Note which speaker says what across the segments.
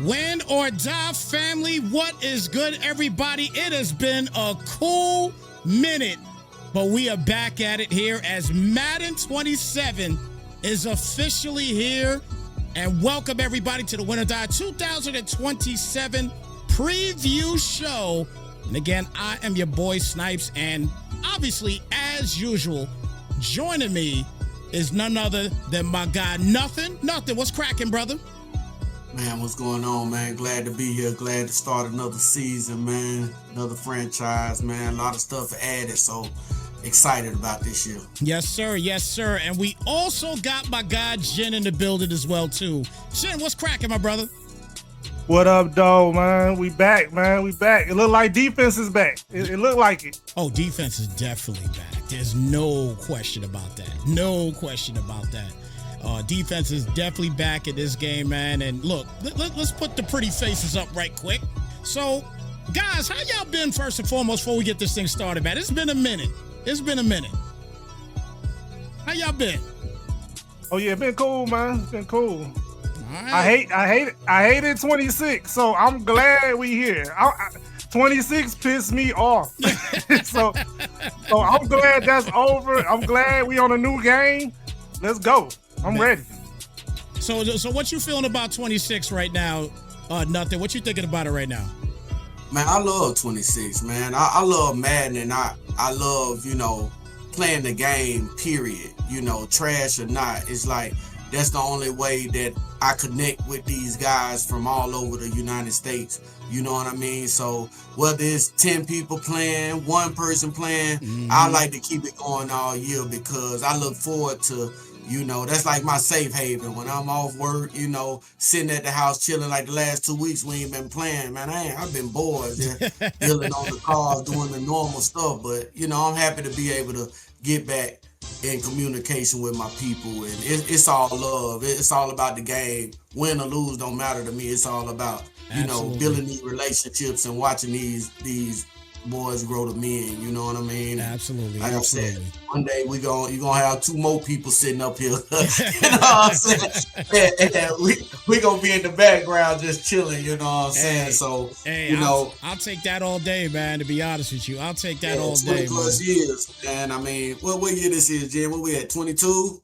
Speaker 1: Win or die, family. What is good, everybody? It has been a cool minute, but we are back at it here as Madden 27 is officially here. And welcome everybody to the Win or Die 2027 preview show. And again, I am your boy Snipes, and obviously, as usual, joining me is none other than my guy, Nothing. What's cracking, brother?
Speaker 2: Man, what's going on, man? Glad to be here. Glad to start another season, man. Another franchise, man. A lot of stuff added, so excited about this year.
Speaker 1: Yes, sir. Yes, sir. And we also got my guy, Jen, in the building as well, too. Jen, what's cracking, my brother?
Speaker 3: What up, dog, man? We back, man. We back. It look like defense is back. It look like it.
Speaker 1: Oh, defense is definitely back. There's no question about that. No question about that. Defense is definitely back in this game, man. And look, let's put the pretty faces up right quick. So, guys, how y'all been first and foremost before we get this thing started, man? It's been a minute. How y'all been?
Speaker 3: Oh yeah, been cool, man. It's been cool.
Speaker 1: All right.
Speaker 3: I hated 26, so I'm glad we here. 26 pissed me off. so I'm glad that's over. I'm glad we on a new game. Let's go. I'm ready.
Speaker 1: So what you feeling about 26 right now? Nothing. What you thinking about it right now?
Speaker 2: Man, I love 26, man. I love Madden, and I love, playing the game, period. Trash or not. It's like, that's the only way that I connect with these guys from all over the United States. You know what I mean? So whether it's 10 people playing, one person playing, I like to keep it going all year because I look forward to, that's like my safe haven. When I'm off work, sitting at the house chilling like the last 2 weeks we ain't been playing, man. I've been bored just dealing on the cars, doing the normal stuff. But, I'm happy to be able to get back in communication with my people, and it's all love. It's all about the game. Win or lose don't matter to me. It's all about building these relationships and watching these boys grow to men. You know what I mean?
Speaker 1: Absolutely.
Speaker 2: Like I said, one day you're gonna have 2 more people sitting up here. You know what I'm saying? And we gonna be in the background just chilling. You know what I'm saying? So
Speaker 1: I'll take that all day, man. To be honest with you, I'll take that all day.
Speaker 2: 20 plus years, and I mean, what year this is, Jim? What we at? 22.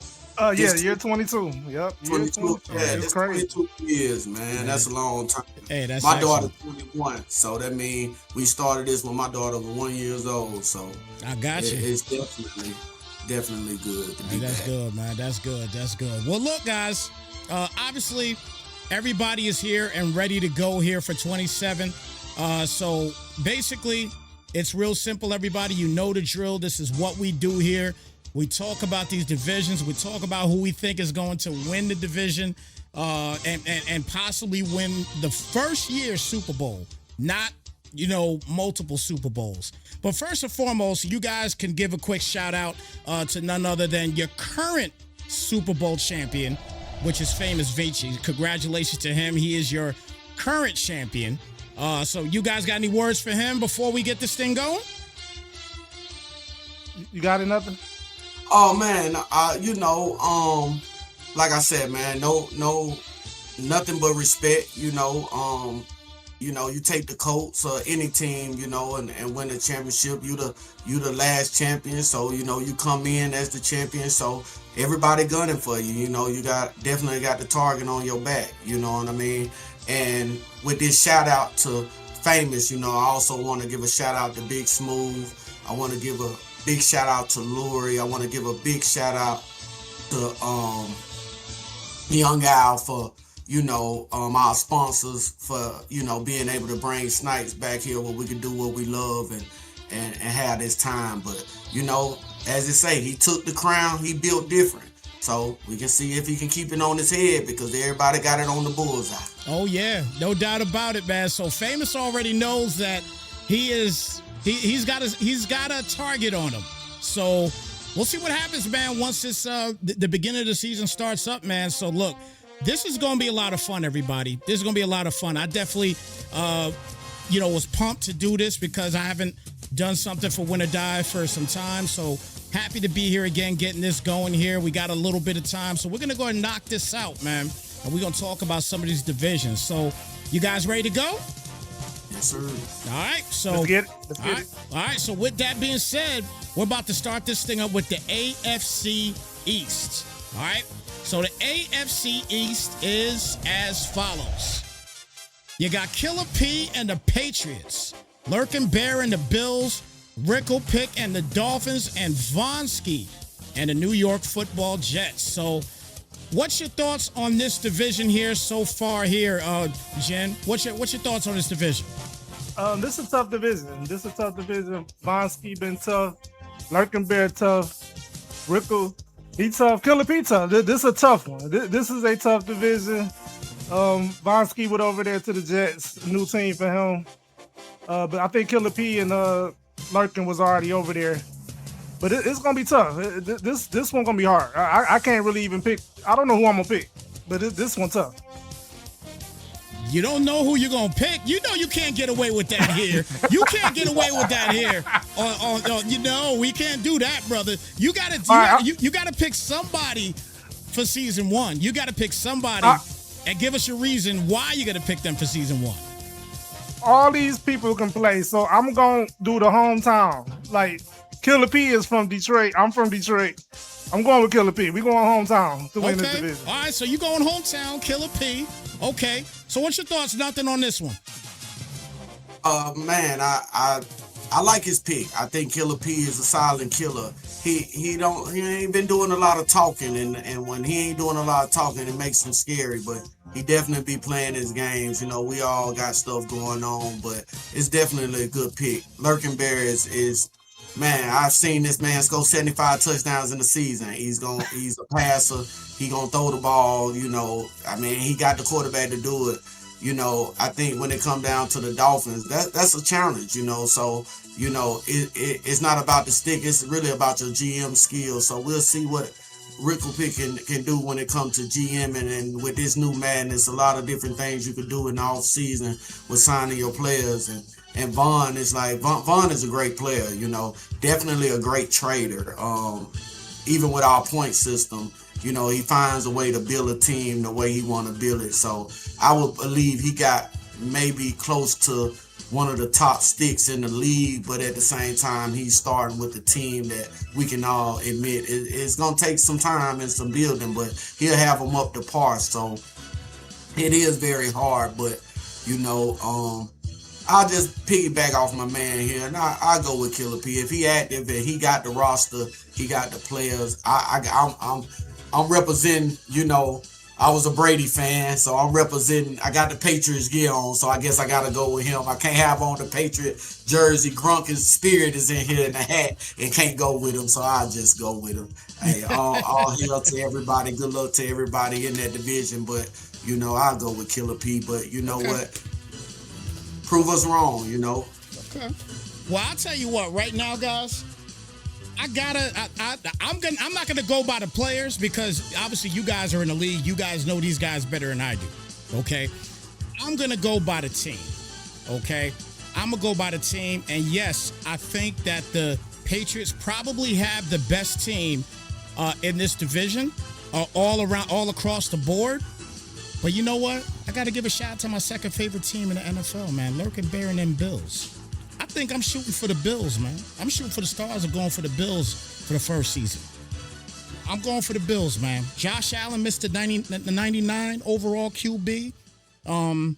Speaker 3: Year 22. Yep.
Speaker 2: 22. Yeah,
Speaker 3: it's crazy.
Speaker 2: 22 years, man. That's a long time.
Speaker 1: Hey, that's
Speaker 2: my daughter's 21, so that means we started this when my daughter was 1 year old. So
Speaker 1: I got you.
Speaker 2: It's definitely good to be
Speaker 1: That's
Speaker 2: back.
Speaker 1: good, man. That's good. Well, look, guys. Obviously, everybody is here and ready to go here for 27. So basically, it's real simple, everybody. You know the drill. This is what we do here. We talk about these divisions. We talk about who we think is going to win the division and possibly win the first year Super Bowl, not, multiple Super Bowls. But first and foremost, you guys can give a quick shout out to none other than your current Super Bowl champion, which is Famous Vinci. Congratulations to him. He is your current champion. So you guys got any words for him before we get this thing going?
Speaker 3: You got nothing?
Speaker 2: Oh man, like I said, man, no, nothing but respect. You take the Colts or any team, and win the championship. You the last champion, so you come in as the champion. So everybody gunning for you. You definitely got the target on your back. You know what I mean? And with this shout out to Famous, I also want to give a shout out to Big Smooth. I want to give a big shout out to Lori. I want to give a big shout out to Young Al for our sponsors for being able to bring Snipes back here where we can do what we love and have this time. But as they say, he took the crown, he built different. So we can see if he can keep it on his head because everybody got it on the bullseye.
Speaker 1: Oh yeah, no doubt about it, man. So Famous already knows that he's got a target on him. So we'll see what happens, man, once this the beginning of the season starts up, man. So look, this is going to be a lot of fun, everybody. This is going to be a lot of fun. I definitely was pumped to do this because I haven't done something for Win or Die for some time. So happy to be here again, getting this going here. We got a little bit of time, so we're going to go and knock this out, man. And we're going to talk about some of these divisions. So you guys ready to go?
Speaker 2: Yes, sir.
Speaker 1: All right, so
Speaker 3: let's get it.
Speaker 1: All right, so with that being said, we're about to start this thing up with the AFC East. All right, so the AFC East is as follows. You got Killer P and the Patriots, Lurkin Bear and the Bills, Rickle Pick and the Dolphins, and Vonsky and the New York Football Jets. So what's your thoughts on this division here so far here, Jen? What's your thoughts on this division?
Speaker 3: This is a tough division. Vonsky been tough. Lurkin Bear tough. Rickle, he tough. Killer P tough. This is a tough one. This is a tough division. Vonsky went over there to the Jets, new team for him. But I think Killer P and Lurkin was already over there. But it's gonna be tough. This one gonna be hard. I can't really even pick. I don't know who I'm gonna pick, but this one tough.
Speaker 1: You don't know who you're gonna pick. You know you can't get away with that here. You can't get away with that here. We can't do that, brother. You gotta pick somebody for season one. You gotta pick somebody and give us your reason why you're gonna pick them for season one.
Speaker 3: All these people can play, so I'm gonna do the hometown. Like Killer P is from Detroit. I'm from Detroit. I'm going with Killer P. We're going hometown to win this division.
Speaker 1: All right, so you're going hometown, Killer P. Okay. So what's your thoughts, Nothing, on this one?
Speaker 2: Man, I like his pick. I think Killer P is a silent killer. He ain't been doing a lot of talking, and when he ain't doing a lot of talking, it makes him scary. But he definitely be playing his games. We all got stuff going on, but it's definitely a good pick. Lurkin Bear is man. I've seen this man score 75 touchdowns in the season. He's a passer. He gonna throw the ball. He got the quarterback to do it. I think when it come down to the Dolphins, that's a challenge. So it's not about the stick. It's really about your GM skills. So we'll see what Rickle Pick can do when it comes to GMing, and with this new madness, a lot of different things you could do in the off season with signing your players. And Vaughn is Vaughn is a great player. Definitely a great trader. Even with our point system, he finds a way to build a team the way he want to build it. So I would believe he got maybe close to one of the top sticks in the league, but at the same time, he's starting with a team that we can all admit it's going to take some time and some building, but he'll have them up to par. So it is very hard, but I'll just piggyback off my man here, and I go with Killer P. If he active and he got the roster, he got the players. I'm representing. I was a Brady fan, so I'm representing. I got the Patriots gear on, so I guess I got to go with him. I can't have on the Patriot jersey. Grunk's spirit is in here in the hat and can't go with him, so I'll just go with him. Hey, all hail to everybody. Good luck to everybody in that division, but I'll go with Killer P. But you know what? Prove us wrong,
Speaker 1: Okay. Well, I'll tell you what. Right now, guys, I'm not gonna go by the players because obviously you guys are in the league. You guys know these guys better than I do. Okay. I'm gonna go by the team. Okay. I'm gonna go by the team, and yes, I think that the Patriots probably have the best team in this division, all across the board. But you know what? I got to give a shout out to my second favorite team in the NFL, man. Lurkin Bear and them Bills. I think I'm shooting for the Bills, man. I'm shooting for the Stars and going for the Bills for the first season. I'm going for the Bills, man. Josh Allen missed the 99 overall QB. I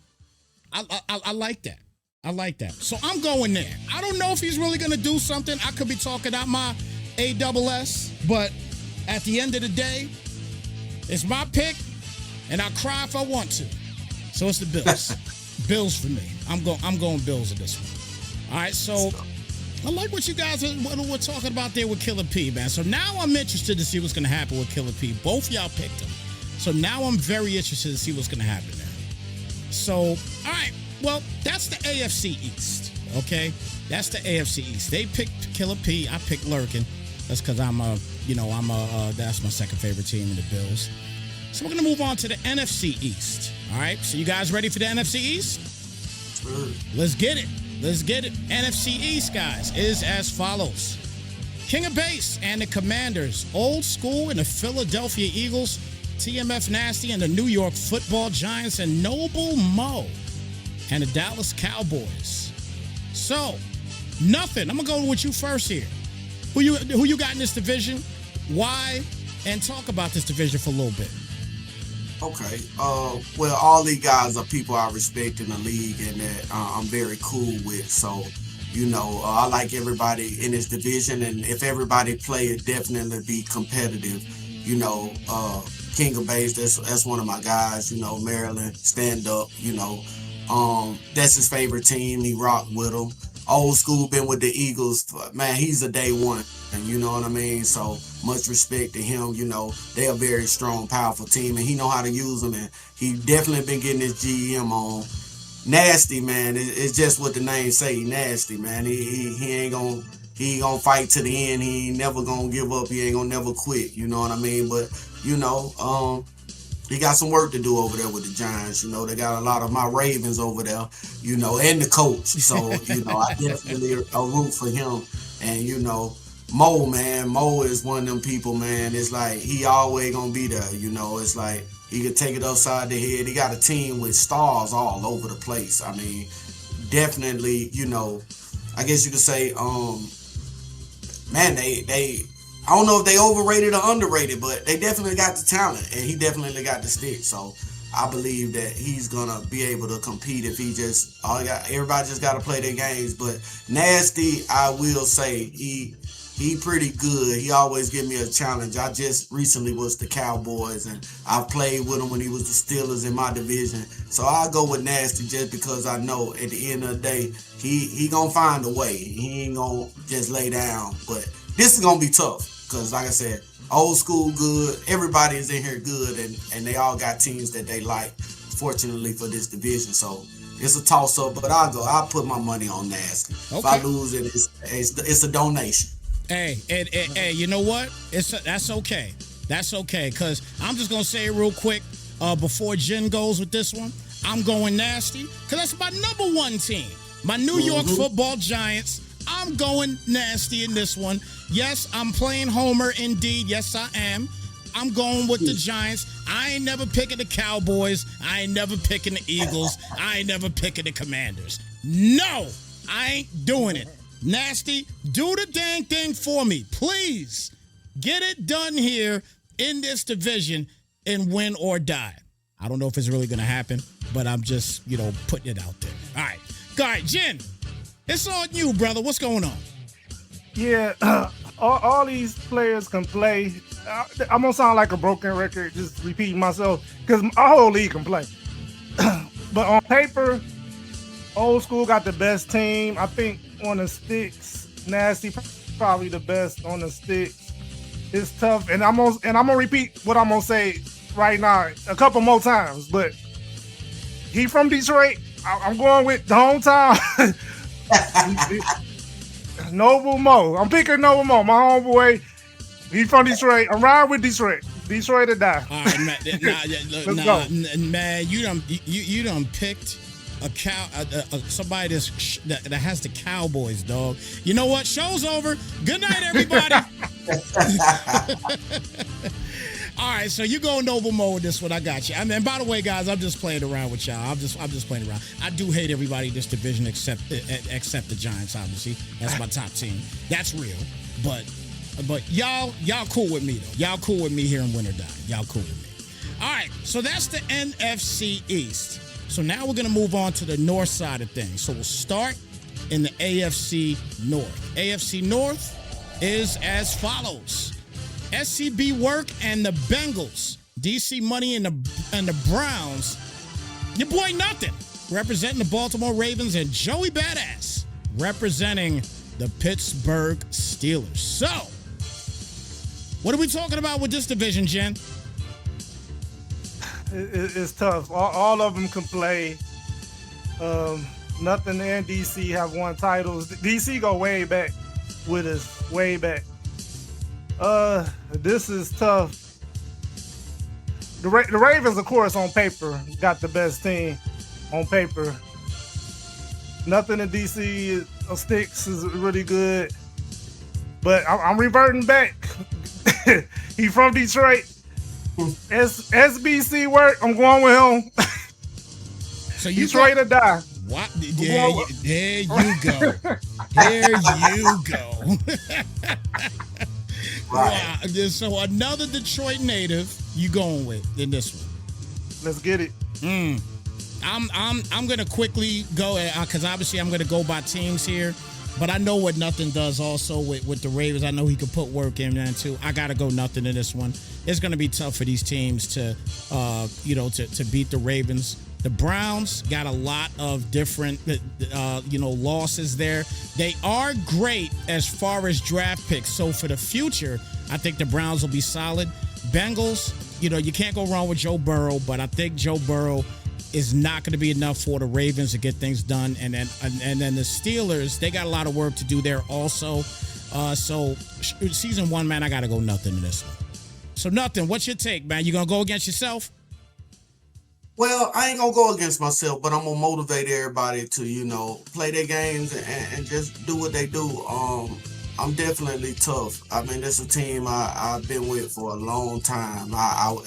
Speaker 1: like that. I like that. So I'm going there. I don't know if he's really going to do something. I could be talking out my ASS, but at the end of the day, it's my pick. And I'll cry if I want to. So it's the Bills. Bills for me. I'm going Bills in this one. All right, so I like what you guys were talking about there with Killer P, man. So now I'm interested to see what's going to happen with Killer P. Both y'all picked him. So now I'm very interested to see what's going to happen there. So, all right, well, that's the AFC East, okay? That's the AFC East. They picked Killer P. I picked Lurkin. That's because that's my second favorite team in the Bills. So we're going to move on to the NFC East. All right, so you guys ready for the NFC East? Let's get it. NFC East, guys, is as follows. King of Base and the Commanders, Old School and the Philadelphia Eagles, TMF Nasty and the New York Football Giants, and Noble Mo and the Dallas Cowboys. So, Nothing. I'm going to go with you first here. Who you got in this division? Why? And talk about this division for a little bit.
Speaker 2: Okay. Well, all these guys are people I respect in the league and that I'm very cool with. So, I like everybody in this division, and if everybody play, it definitely be competitive. King of Base, that's one of my guys. Maryland, stand up. That's his favorite team. He rocked with them. Old school, been with the Eagles. Man, he's a day one. And you know what I mean? So much respect to him. They're a very strong, powerful team, and he know how to use them. And he definitely been getting his GM on. Nasty, man. It's just what the name say. Nasty, man. He ain't gonna fight to the end. He ain't never gonna give up. He ain't gonna never quit. You know what I mean? But he got some work to do over there with the Giants. They got a lot of my Ravens over there, and the coach. So, I definitely a root for him. And, Mo, man, Mo is one of them people, man. It's like he always gonna be there. It's like he could take it upside the head. He got a team with stars all over the place. I mean, definitely, I guess you could say, man, they I don't know if they overrated or underrated, but they definitely got the talent, and he definitely got the stick. So I believe that he's gonna be able to compete if everybody just gotta play their games. But Nasty, I will say he pretty good. He always give me a challenge. I just recently was the Cowboys, and I played with him when he was the Steelers in my division. So I'll go with Nasty just because I know at the end of the day he gonna find a way. He ain't gonna just lay down. But this is gonna be tough. Because, like I said, old school good. Everybody is in here good, and they all got teams that they like, fortunately, for this division. So it's a toss-up, but I'll put my money on Nasty. Okay. If I lose it, it's a donation.
Speaker 1: Hey, you know what? That's okay. That's okay, because I'm just going to say it real quick before Jen goes with this one. I'm going Nasty, because that's my number one team. My New York Football Giants. I'm going Nasty in this one. Yes, I'm playing Homer indeed. Yes, I am. I'm going with the Giants. I ain't never picking the Cowboys. I ain't never picking the Eagles. I ain't never picking the Commanders. No, I ain't doing it. Nasty, do the dang thing for me. Please get it done here in this division and win or die. I don't know if it's really going to happen, but I'm just, putting it out there. All right, Jen. It's on you, brother. What's going on?
Speaker 3: Yeah, all these players can play. I'm going to sound like a broken record, just repeating myself, because our whole league can play. But on paper, old school got the best team. I think on the sticks, Nasty probably the best on the sticks. It's tough, and I'm gonna repeat what I'm gonna say right now a couple more times. But he from Detroit. I'm going with the hometown. Noble Mo. I'm picking Noble Mo, my homeboy. He's from Detroit. I'm riding with Detroit. Detroit or die.
Speaker 1: All right, man. You done picked somebody that has the Cowboys, dog. You know what? Show's over. Good night, everybody. All right, so you go Noble Mo with this one. I got you. I mean, by the way, guys, I'm just playing around with y'all. I'm just playing around. I do hate everybody in this division except the Giants, obviously. That's my top team. That's real. But y'all cool with me, though. Y'all cool with me here in Win or Die. Y'all cool with me. All right, so that's the NFC East. So now we're going to move on to the north side of things. So we'll start in the AFC North. AFC North is as follows. SCB Work and the Bengals. DC Money and the Browns. Your boy Nothing representing the Baltimore Ravens, and Joey Badass representing the Pittsburgh Steelers. So, what are we talking about with this division, Jen?
Speaker 3: It's tough. All of them can play. Nothing and DC have won titles. DC go way back with us, way back. This is tough. The Ravens, of course, on paper, got the best team on paper. Nothing in DC sticks is really good. But I'm reverting back. He from Detroit. SBC Work. I'm going with him.
Speaker 1: So you
Speaker 3: Detroit or die.
Speaker 1: What? There you go. There you go.
Speaker 2: Right.
Speaker 1: Wow. So another Detroit native you going with in this one?
Speaker 3: Let's get it.
Speaker 1: I'm gonna quickly go because obviously I'm gonna go by teams here, but I know what nothing does also with the Ravens. I know he could put work in there too. I gotta go nothing in this one. It's gonna be tough for these teams to to beat the Ravens. The Browns got a lot of different losses there. They are great as far as draft picks. So for the future, I think the Browns will be solid. Bengals, you can't go wrong with Joe Burrow, but I think Joe Burrow is not going to be enough for the Ravens to get things done. And then the Steelers, they got a lot of work to do there also. So season 1, man, I got to go nothing in this one. So nothing. What's your take, man? You going to go against yourself?
Speaker 2: Well, I ain't gonna go against myself, but I'm gonna motivate everybody to, play their games and just do what they do. I'm definitely tough. I mean, this is a team I've been with for a long time.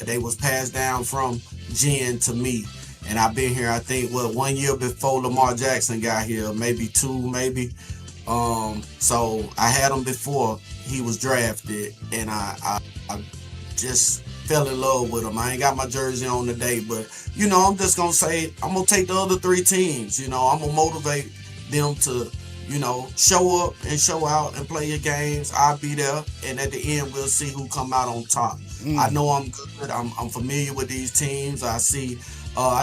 Speaker 2: They was passed down from Jen to me, and I've been here, I think, 1 year before Lamar Jackson got here, maybe 2, maybe. So I had him before he was drafted, and I just fell in love with him. I ain't got my jersey on today, but I'm just gonna say I'm gonna take the other 3 teams. I'm gonna motivate them to, show up and show out and play your games. I'll be there, and at the end we'll see who come out on top. I know I'm good. I'm familiar with these teams. I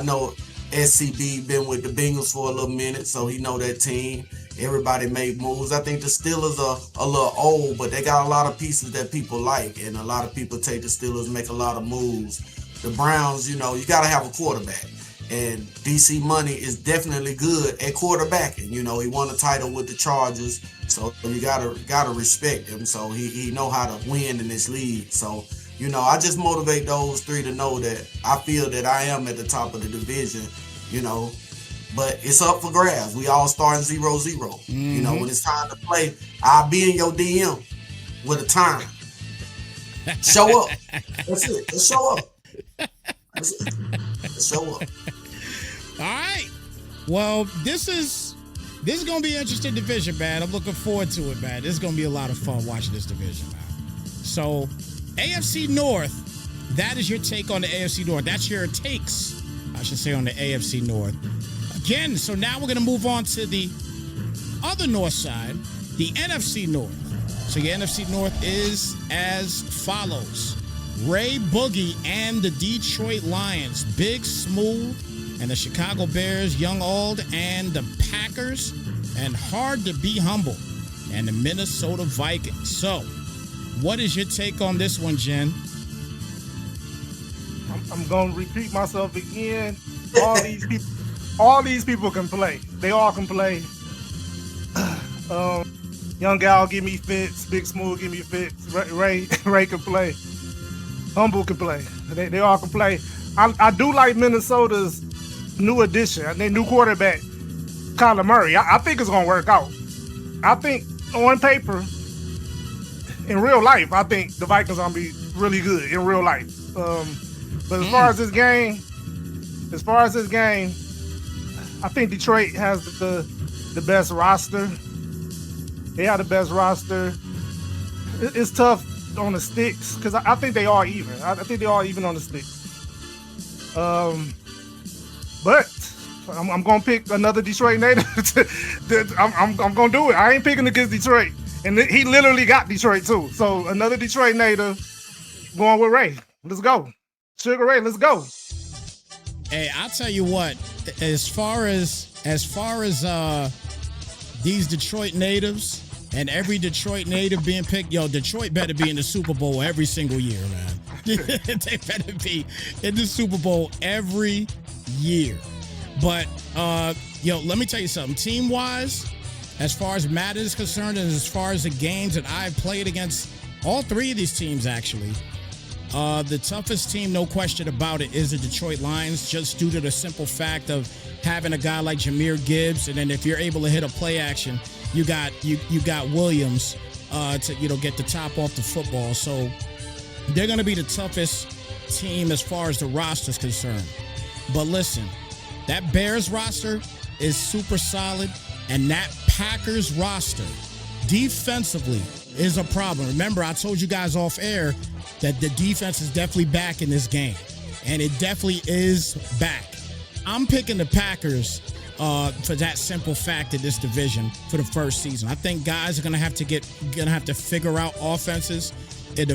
Speaker 2: know SCB been with the Bengals for a little minute, so he know that team. Everybody made moves. I think the Steelers are a little old, but they got a lot of pieces that people like, and a lot of people take the Steelers, make a lot of moves. The Browns, you got to have a quarterback, and DC Money is definitely good at quarterbacking. He won a title with the Chargers, so you gotta respect him. So he know how to win in this league. So I just motivate those 3 to know that I feel that I am at the top of the division. But it's up for grabs. We all starting 0-0. When it's time to play, I'll be in your DM with a time. Show up. That's it. Just show up. That's it. Just show up.
Speaker 1: All right. Well, this is gonna be an interesting division, man. I'm looking forward to it, man. This is gonna be a lot of fun watching this division, man. So, AFC North. That is your take on the AFC North. That's your takes, I should say, on the AFC North. Again, so now we're going to move on to the other north side, the NFC North. So your NFC North is as follows. Ray Boogie and the Detroit Lions, Big Smooth, and the Chicago Bears, Young Ald, and the Packers, and Hard to Be Humble, and the Minnesota Vikings. So, what is your take on this one, Jen?
Speaker 3: I'm going to repeat myself again. All these people can play. They all can play. Young Gal give me fits. Big Smooth give me fits. Ray can play. Humble can play. They all can play. I do like Minnesota's new addition. Their new quarterback, Kyler Murray. I think it's gonna work out. I think on paper, in real life, I think the Vikings are gonna be really good in real life. But as far as this game, I think Detroit has the best roster. They have the best roster. It's tough on the sticks because I think they are even. I think they're all even on the sticks. But I'm gonna pick another Detroit native. I'm gonna do it. I ain't picking against Detroit, and he literally got Detroit too. So another Detroit native going with Ray. Let's go, Sugar Ray. Let's go.
Speaker 1: Hey, I'll tell you what. As far as these Detroit natives and every Detroit native being picked, Detroit better be in the Super Bowl every single year, man. They better be in the Super Bowl every year. But let me tell you something. Team-wise, as far as Matt is concerned, and as far as the games that I've played against all 3 of these teams, actually. The toughest team, no question about it, is the Detroit Lions, just due to the simple fact of having a guy like Jahmyr Gibbs, and then if you're able to hit a play action, you got Williams to get the top off the football. So they're going to be the toughest team as far as the roster is concerned. But listen, that Bears roster is super solid, and that Packers roster defensively is a problem. Remember, I told you guys off air that the defense is definitely back in this game. and it definitely is back. I'm picking the Packers for that simple fact of this division for the first season. I think guys are gonna have to figure out offenses in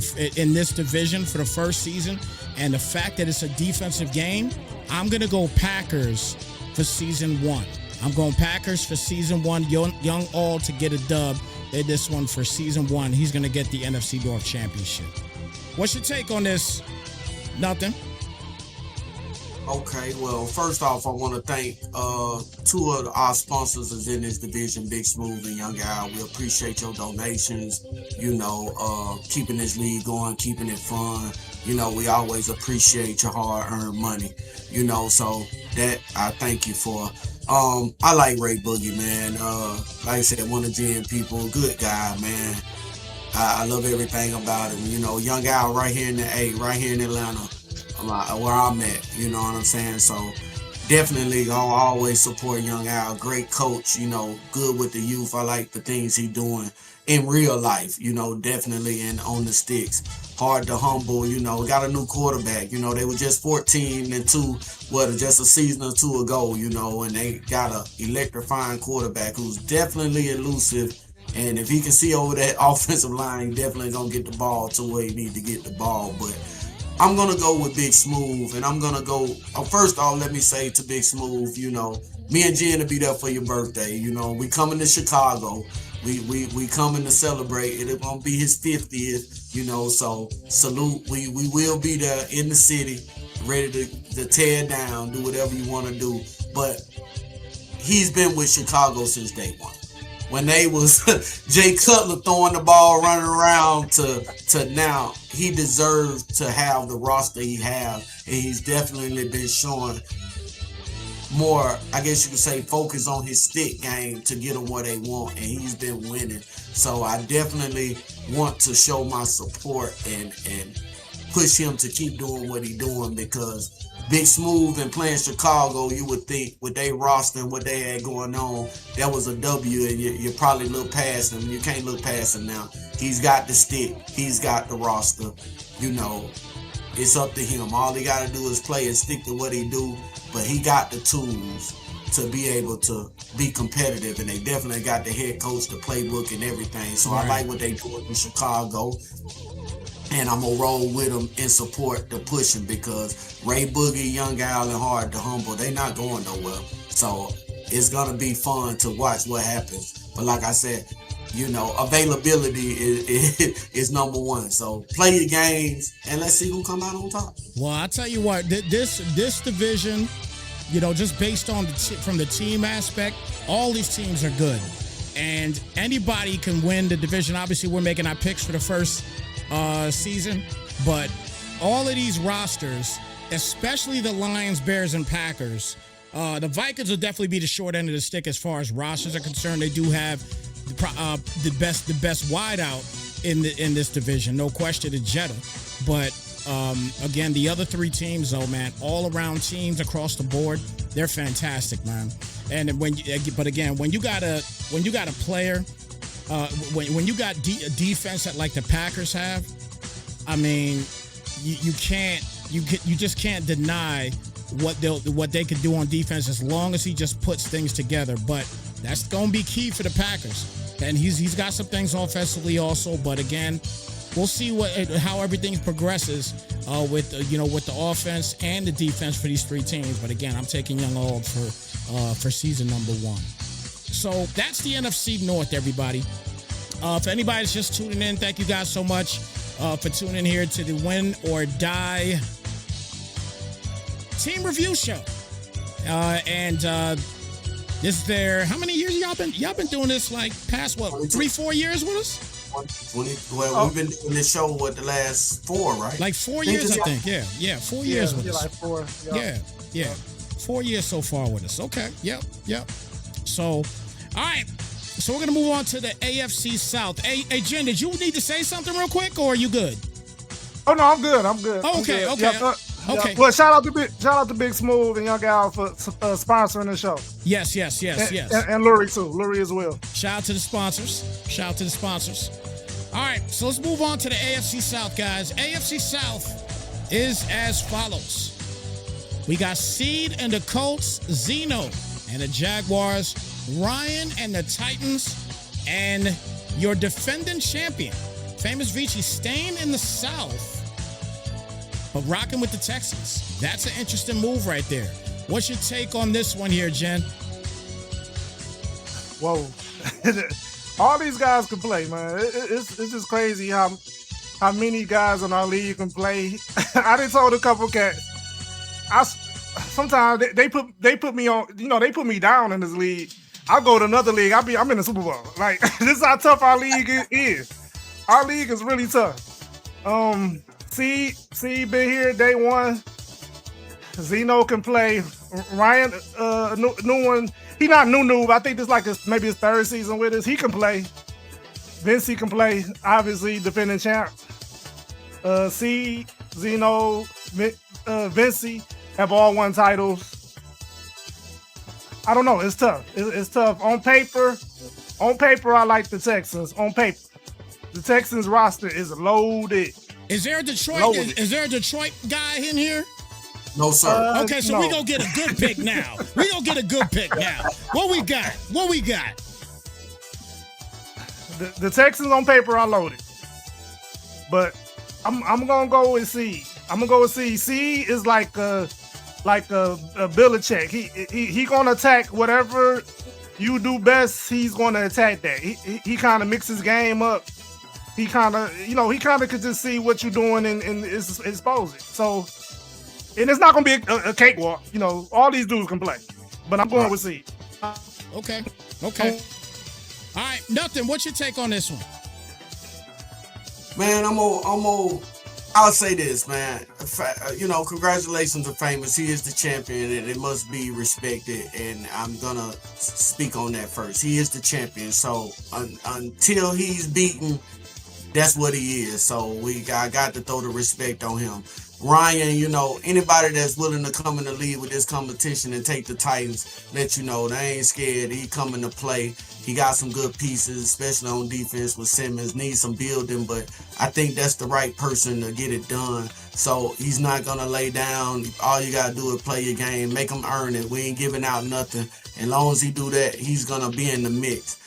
Speaker 1: this division for the first season, and the fact that it's a defensive game, I'm gonna go Packers for season 1. I'm going Packers for season 1. Young All to get a dub in this one for season 1. He's gonna get the NFC North Championship. What's your take on this? Nothing.
Speaker 2: Okay, well, first off, I want to thank 2 of our sponsors is in this division, Big Smooth and Young Al. We appreciate your donations, keeping this league going, keeping it fun. We always appreciate your hard-earned money, so that I thank you for. I like Ray Boogie, man. Like I said, one of the GM people, good guy, man. I love everything about him. Young Al right here in the A, right here in Atlanta. Where I'm at, you know what I'm saying? So definitely I'll always support Young Al. Great coach, good with the youth. I like the things he's doing in real life, definitely, and on the sticks. Hard to humble, got a new quarterback. They were just 14-2, just a season or 2 ago, and they got a electrifying quarterback who's definitely elusive. And if he can see over that offensive line, he definitely gonna get the ball to where he need to get the ball. But I'm going to go with Big Smooth, and I'm going to go, first off, let me say to Big Smooth, me and Jen will be there for your birthday. We coming to Chicago. We coming to celebrate. It's going to be his 50th, so salute. We will be there in the city, ready to tear down, do whatever you want to do. But he's been with Chicago since day one. When they was Jay Cutler throwing the ball, running around to now, he deserves to have the roster he has, and he's definitely been showing more, I guess you could say, focus on his stick game to get them where they want, and he's been winning. So I definitely want to show my support and push him to keep doing what he's doing, because Big Smooth and playing Chicago, you would think with their roster and what they had going on, that was a W, and you probably look past him. You can't look past him now. He's got the stick. He's got the roster. It's up to him. All he got to do is play and stick to what he do, but he got the tools to be able to be competitive, and they definitely got the head coach, the playbook, and everything. So I like what they do in Chicago. And I'm going to roll with them and support the pushing, because Ray Boogie, Young Al, and Hard to Humble, they not going nowhere. So it's going to be fun to watch what happens. But like I said, availability is number one. So play your games, and let's see who come out on top.
Speaker 1: Well, I tell you what, this division, just based on from the team aspect, all these teams are good. And anybody can win the division. Obviously, we're making our picks for the first season, but all of these rosters, especially the Lions, Bears, and Packers, the Vikings will definitely be the short end of the stick as far as rosters are concerned. They do have the best wideout in this division, no question, the Jetta. But again, the other 3 teams, though, man, all around teams across the board, they're fantastic, man. And when you got a player. When you got a defense that like the Packers have, I mean, you just can't deny what they could do on defense as long as he just puts things together. But that's going to be key for the Packers, and he's got some things offensively also. But again, we'll see how everything progresses with the offense and the defense for these 3 teams. But again, I'm taking Young Old for season number 1. So that's the NFC North, everybody. For anybody that's just tuning in, thank you guys so much for tuning in here to the Win or Die Team Review Show. And this is how many years y'all been doing this, like past 3-4 years with us?
Speaker 2: 20. Well, we've been doing this show the last 4, right?
Speaker 1: Like 4 years, I think. Yeah, 4 years with us.
Speaker 3: Like 4.
Speaker 1: Yeah. 4 years so far with us. Okay. Yep. So, all right. So we're going to move on to the AFC South. Hey, Jen, did you need to say something real quick, or are you good?
Speaker 3: Oh, no, I'm good.
Speaker 1: Okay. Okay.
Speaker 3: Well, shout out to Big Smooth and Young Al for sponsoring the show.
Speaker 1: Yes.
Speaker 3: And Lurie, too. Lurie as well.
Speaker 1: Shout out to the sponsors. All right, so let's move on to the AFC South, guys. AFC South is as follows. We got Seed and the Colts, Zeno and the Jaguars, Ryan and the Titans, and your defending champion, Famous Vici, staying in the South, but rocking with the Texans. That's an interesting move right there. What's your take on this one here, Jen?
Speaker 3: Whoa. All these guys can play, man. It's just crazy how many guys in our league can play. I done told a couple cats. Sometimes they put me on, they put me down in this league. I go to another league. I'm in the Super Bowl. Like, this is how tough our league is. Our league is really tough. C been here day one. Zeno can play. Ryan, new one. He not new, but I think this like maybe his third season with us. He can play. Vinci can play. Obviously, defending champ. C, Zeno, Vinci have all won titles. I don't know. It's tough. It's tough. On paper, I like the Texans. On paper, the Texans roster is loaded.
Speaker 1: Is there a Detroit? Is there a Detroit guy in here?
Speaker 2: No, sir.
Speaker 1: Okay, so
Speaker 3: no.
Speaker 1: we gonna get a good pick now. What we got?
Speaker 3: The Texans on paper are loaded, but I'm gonna go with C. C is like a Belichick. He gonna attack whatever you do best. He's gonna attack that. He kind of mixes game up. He kind of could just see what you're doing and expose it. So. And it's not going to be a cakewalk. All these dudes can play. But I'm going with C.
Speaker 1: Okay. All right, Nothing. What's your take on this one?
Speaker 2: Man, I'll say this, man. Congratulations to Famous. He is the champion, and it must be respected. And I'm going to speak on that first. He is the champion. So until he's beaten, that's what he is. So I got to throw the respect on him. Ryan, anybody that's willing to come in the league with this competition and take the Titans, let you know they ain't scared. He coming to play. He got some good pieces, especially on defense with Simmons. Needs some building, but I think that's the right person to get it done. So he's not going to lay down. All you got to do is play your game, make him earn it. We ain't giving out nothing. And long as he do that, he's going to be in the mix.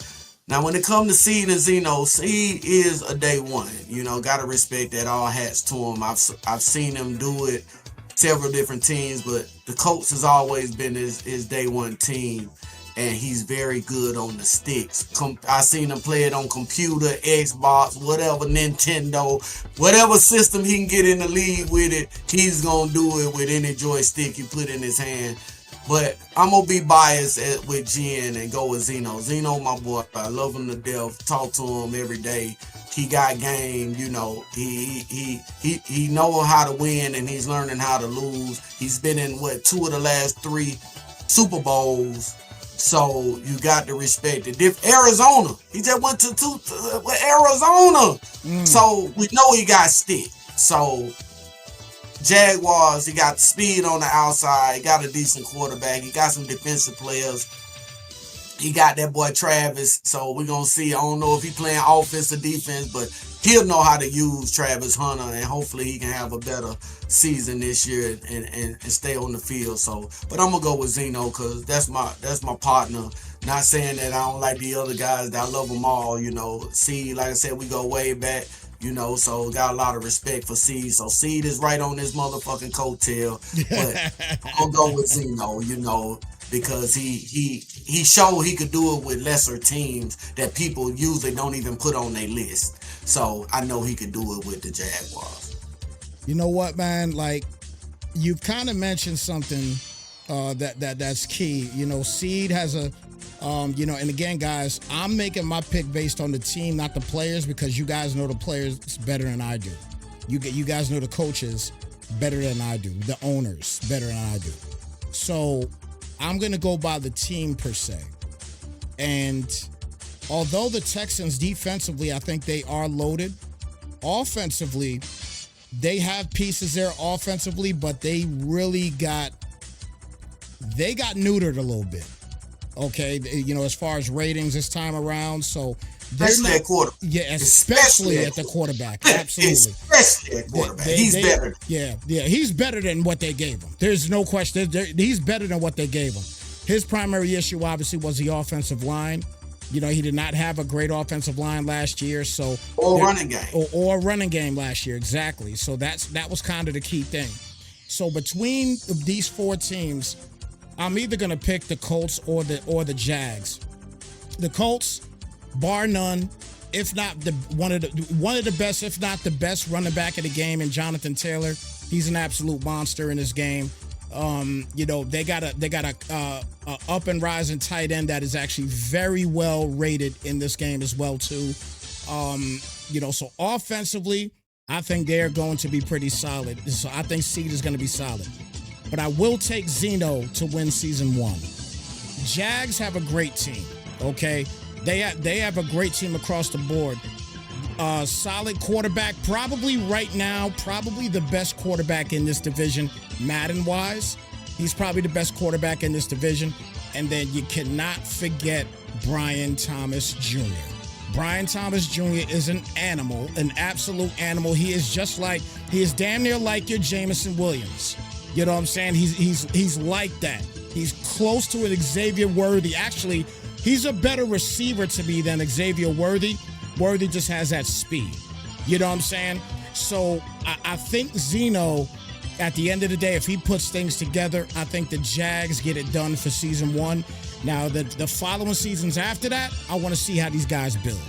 Speaker 2: Now, when it comes to Seed and Zeno, Seed is a day one. Got to respect that. All hats to him. I've seen him do it several different teams, but the Colts has always been his day one team, and he's very good on the sticks. I seen him play it on computer, Xbox, whatever, Nintendo, whatever system he can get in the league with it, he's going to do it with any joystick you put in his hand. But I'm going to be biased with Jen and go with Zeno. Zeno, my boy, I love him to death. Talk to him every day. He got game, He knows how to win, and he's learning how to lose. He's been in, 2 of the last 3 Super Bowls. So you got to respect it. Arizona, he just went to Arizona. So we know he got stick. So Jaguars, he got speed on the outside. He got a decent quarterback. He got some defensive players. He got that boy Travis. So we're going to see. I don't know if he playing offense or defense, but he'll know how to use Travis Hunter, and hopefully he can have a better season this year and stay on the field. So, but I'm going to go with Zeno because that's my partner. Not saying that I don't like the other guys. That I love them all, See, like I said, we go way back. So got a lot of respect for Seed. So Seed is right on this motherfucking coattail. But I'll go with Zeno, because he showed he could do it with lesser teams that people usually don't even put on their list. So I know he could do it with the Jaguars.
Speaker 1: You know what, man? Like, you've kind of mentioned something that's key. Seed has a and again, guys, I'm making my pick based on the team, not the players, because you guys know the players better than I do. You guys know the coaches better than I do, the owners better than I do. So I'm going to go by the team per se. And although the Texans defensively, I think they are loaded, offensively, they have pieces there offensively, but they really got neutered a little bit. Okay, as far as ratings this time around. So
Speaker 2: Especially at quarterback.
Speaker 1: Yeah, especially at the quarterback. Absolutely.
Speaker 2: Especially at quarterback. He's better.
Speaker 1: Yeah, he's better than what they gave him. There's no question. He's better than what they gave him. His primary issue, obviously, was the offensive line. You know, he did not have a great offensive line last year.
Speaker 2: Or running game.
Speaker 1: Or running game last year, exactly. So that was kind of the key thing. So between these four teams, I'm either going to pick the Colts or the Jags. The Colts, bar none, if not one of the best, if not the best running back of the game in Jonathan Taylor. He's an absolute monster in this game. You know, they got a up and rising tight end that is actually very well rated in this game as well too. You know, so offensively, I think they're going to be pretty solid. So I think Seed is going to be solid. But I will take Zeno to win season 1. Jags have a great team, okay? They have a great team across the board. Solid quarterback, probably right now, probably the best quarterback in this division, Madden-wise. He's probably the best quarterback in this division. And then you cannot forget Brian Thomas Jr. Brian Thomas Jr. is an animal, an absolute animal. He is damn near like your Jameson Williams. You know what I'm saying? He's like that. He's close to an Xavier Worthy. Actually, he's a better receiver to me than Xavier Worthy. Worthy just has that speed. You know what I'm saying? So I think Zeno, at the end of the day, if he puts things together, I think the Jags get it done for season 1. Now, the following seasons after that, I want to see how these guys build.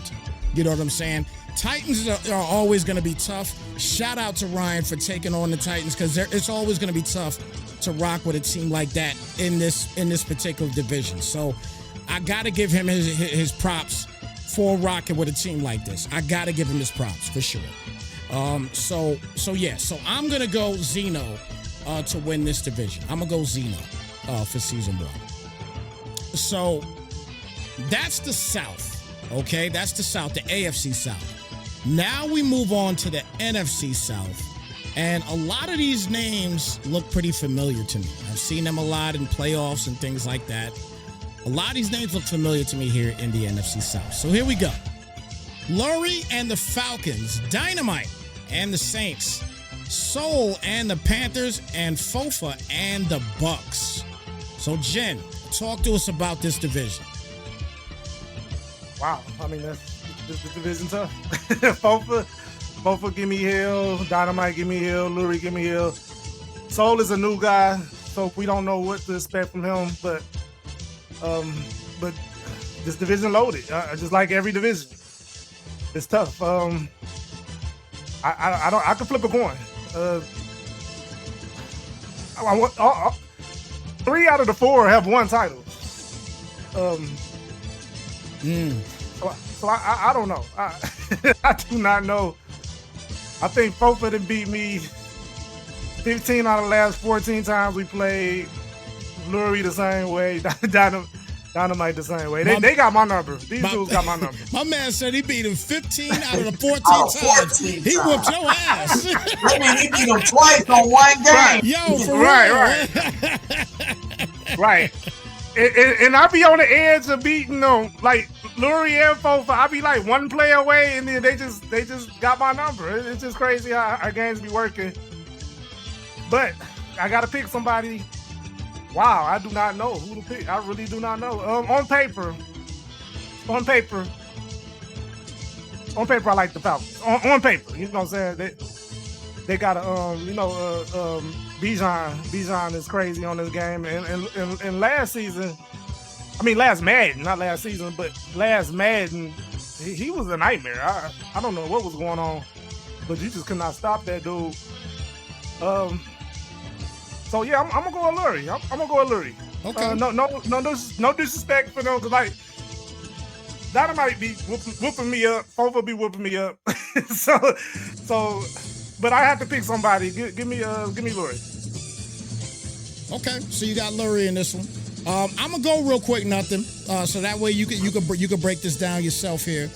Speaker 1: You know what I'm saying? Titans are always going to be tough. Shout out to Ryan for taking on the Titans, because it's always going to be tough to rock with a team like that in this particular division. So I got to give him his props for rocking with a team like this. I got to give him his props for sure. So I'm going to go Zeno to win this division. I'm going to go Zeno for season 1. So that's the South, okay? That's the South, the AFC South. Now we move on to the NFC South, and a lot of these names look pretty familiar to me. I've seen them a lot in playoffs and things like that. A lot of these names look familiar to me here in the NFC South. So here we go. Lurie and the Falcons, Dynamite and the Saints, Soul and the Panthers, and Fofa and the Bucks. So Jen, talk to us about this division.
Speaker 3: Wow, I mean, this division tough. Fofa give me Hill, Dynamite give me Hill, Lurie give me Hill. Soul is a new guy, so we don't know what to expect from him, but this division loaded, just like every division. It's tough. I could flip a coin. 3 out of the 4 have won titles. So I don't know. I do not know. I think Fofa done beat me 15 out of the last 14 times we played. Lurie the same way. Dynamite the same way. They got my number. These dudes got my number.
Speaker 1: My man said he beat him 15 out of the 14 times. He whooped your ass.
Speaker 2: I mean, he beat him twice on one game.
Speaker 3: Right.
Speaker 1: Yo, for
Speaker 3: real. Right. And I be on the edge of beating them, like Lurie and Fofa. I be like one play away, and then they just got my number. It's just crazy how our games be working. But I gotta pick somebody. Wow, I do not know who to pick. I really do not know. On paper, I like the Falcons. On paper, you know what I'm saying? They got a Bijan is crazy on this game, and last season, I mean last Madden, not last season, but last Madden, he was a nightmare. I don't know what was going on, but you just could not stop that dude. So yeah, I'm gonna go with Lurie. I'm gonna go with Lurie.
Speaker 1: Okay.
Speaker 3: No disrespect for them, because like Dynamite be whooping me up. Fofa be whooping me up. so, but I have to pick somebody. Give me Lurie.
Speaker 1: Okay, so you got Lurie in this one. I'm gonna go real quick, nothing. So that way you could break this down yourself here.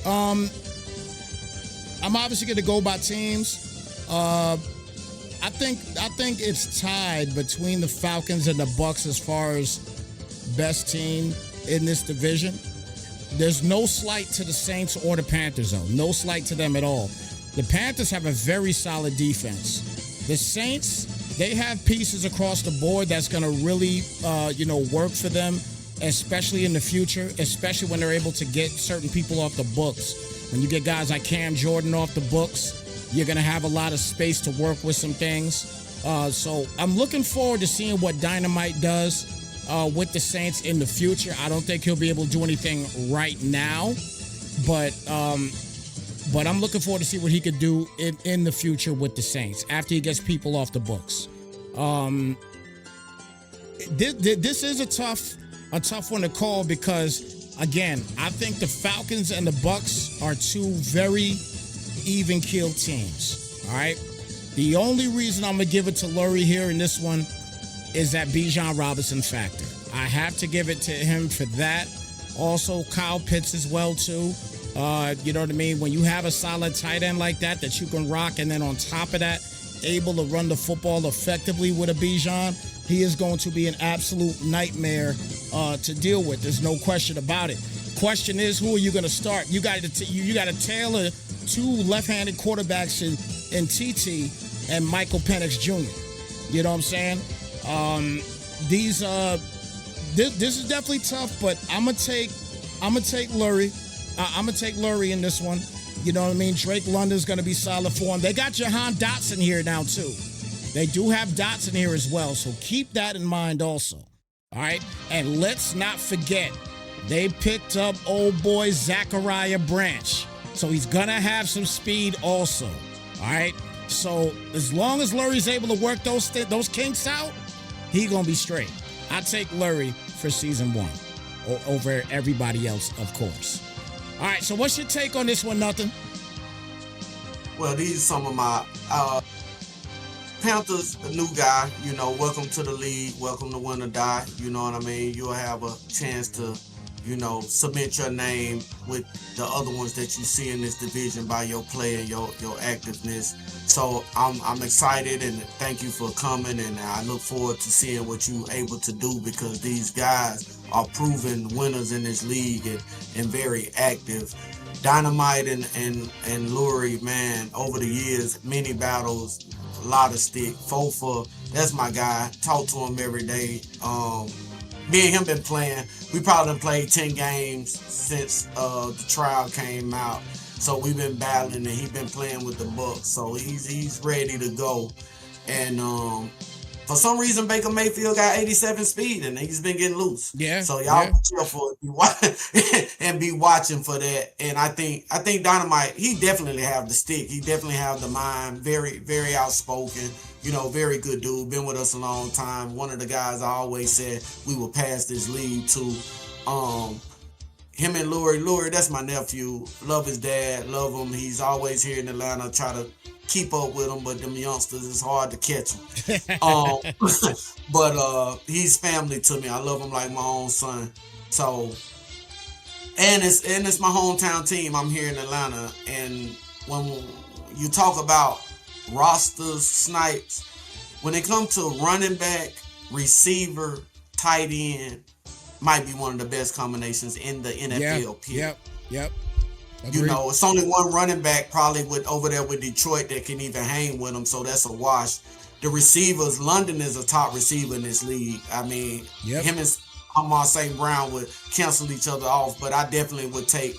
Speaker 1: I'm obviously gonna go by teams. I think it's tied between the Falcons and the Bucks as far as best team in this division. there's no slight to the Saints or the Panthers, though. No slight to them at all. The Panthers have a very solid defense. The Saints, they have pieces across the board that's going to really, work for them, especially in the future, especially when they're able to get certain people off the books. When you get guys like Cam Jordan off the books, you're going to have a lot of space to work with some things. So I'm looking forward to seeing what Dynamite does with the Saints in the future. I don't think he'll be able to do anything right now, but I'm looking forward to see what he could do in the future with the Saints after he gets people off the books. This is a tough one to call because, again, I think the Falcons and the Bucks are two very even-keeled teams. All right. The only reason I'm gonna give it to Lurie here in this one is that Bijan Robinson factor. I have to give it to him for that. Also, Kyle Pitts as well, too. You know what I mean? When you have a solid tight end like that you can rock, and then on top of that, able to run the football effectively with a Bijan, he is going to be an absolute nightmare to deal with. There's no question about it. Question is, who are you going to start? You got to tailor two left-handed quarterbacks in TT and Michael Penix Jr. You know what I'm saying? This is definitely tough, but I'm gonna take Lurie. I'm gonna take Lurie in this one. You know what I mean? Drake London's gonna be solid for him. They got Jahan Dotson here now too. They do have Dotson here as well, so keep that in mind also. All right, and let's not forget they picked up old boy Zachariah Branch, so he's gonna have some speed also. All right, so as long as Lurie's able to work those kinks out, he gonna be straight. I take Lurie for season 1 over everybody else, of course. All right, so what's your take on this one, Nothing?
Speaker 2: Well, these are some of my Panthers, a new guy, welcome to the league, welcome to Win or Die, you know what I mean? You'll have a chance to, submit your name with the other ones that you see in this division by your play and your activeness. So I'm excited, and thank you for coming, and I look forward to seeing what you're able to do, because these guys are proven winners in this league and very active. Dynamite and Lurie, man, over the years, many battles, a lot of stick. Fofa, that's my guy. Talk to him every day. Me and him been playing. We probably done played 10 games since the trial came out. So we've been battling, and he's been playing with the Bucks. So he's ready to go. And for some reason, Baker Mayfield got 87 speed, and he's been getting loose.
Speaker 1: Yeah.
Speaker 2: So y'all be careful and be watching for that. And I think Dynamite, he definitely have the stick. He definitely have the mind. Very, very outspoken. Very good dude. Been with us a long time. One of the guys I always said we would pass this league to. Him and Lurie, that's my nephew. Love his dad. Love him. He's always here in Atlanta. Try to keep up with him, but them youngsters, it's hard to catch them. But he's family to me. I love him like my own son. So, and it's my hometown team. I'm here in Atlanta, and when you talk about rosters, snipes, when it comes to running back, receiver, tight end, might be one of the best combinations in the NFL.
Speaker 1: Yep.
Speaker 2: Agreed. It's only one running back probably over there with Detroit that can even hang with them, so that's a wash. The receivers, London is a top receiver in this league. I mean, him and Amon St. Brown would cancel each other off, but I definitely would take,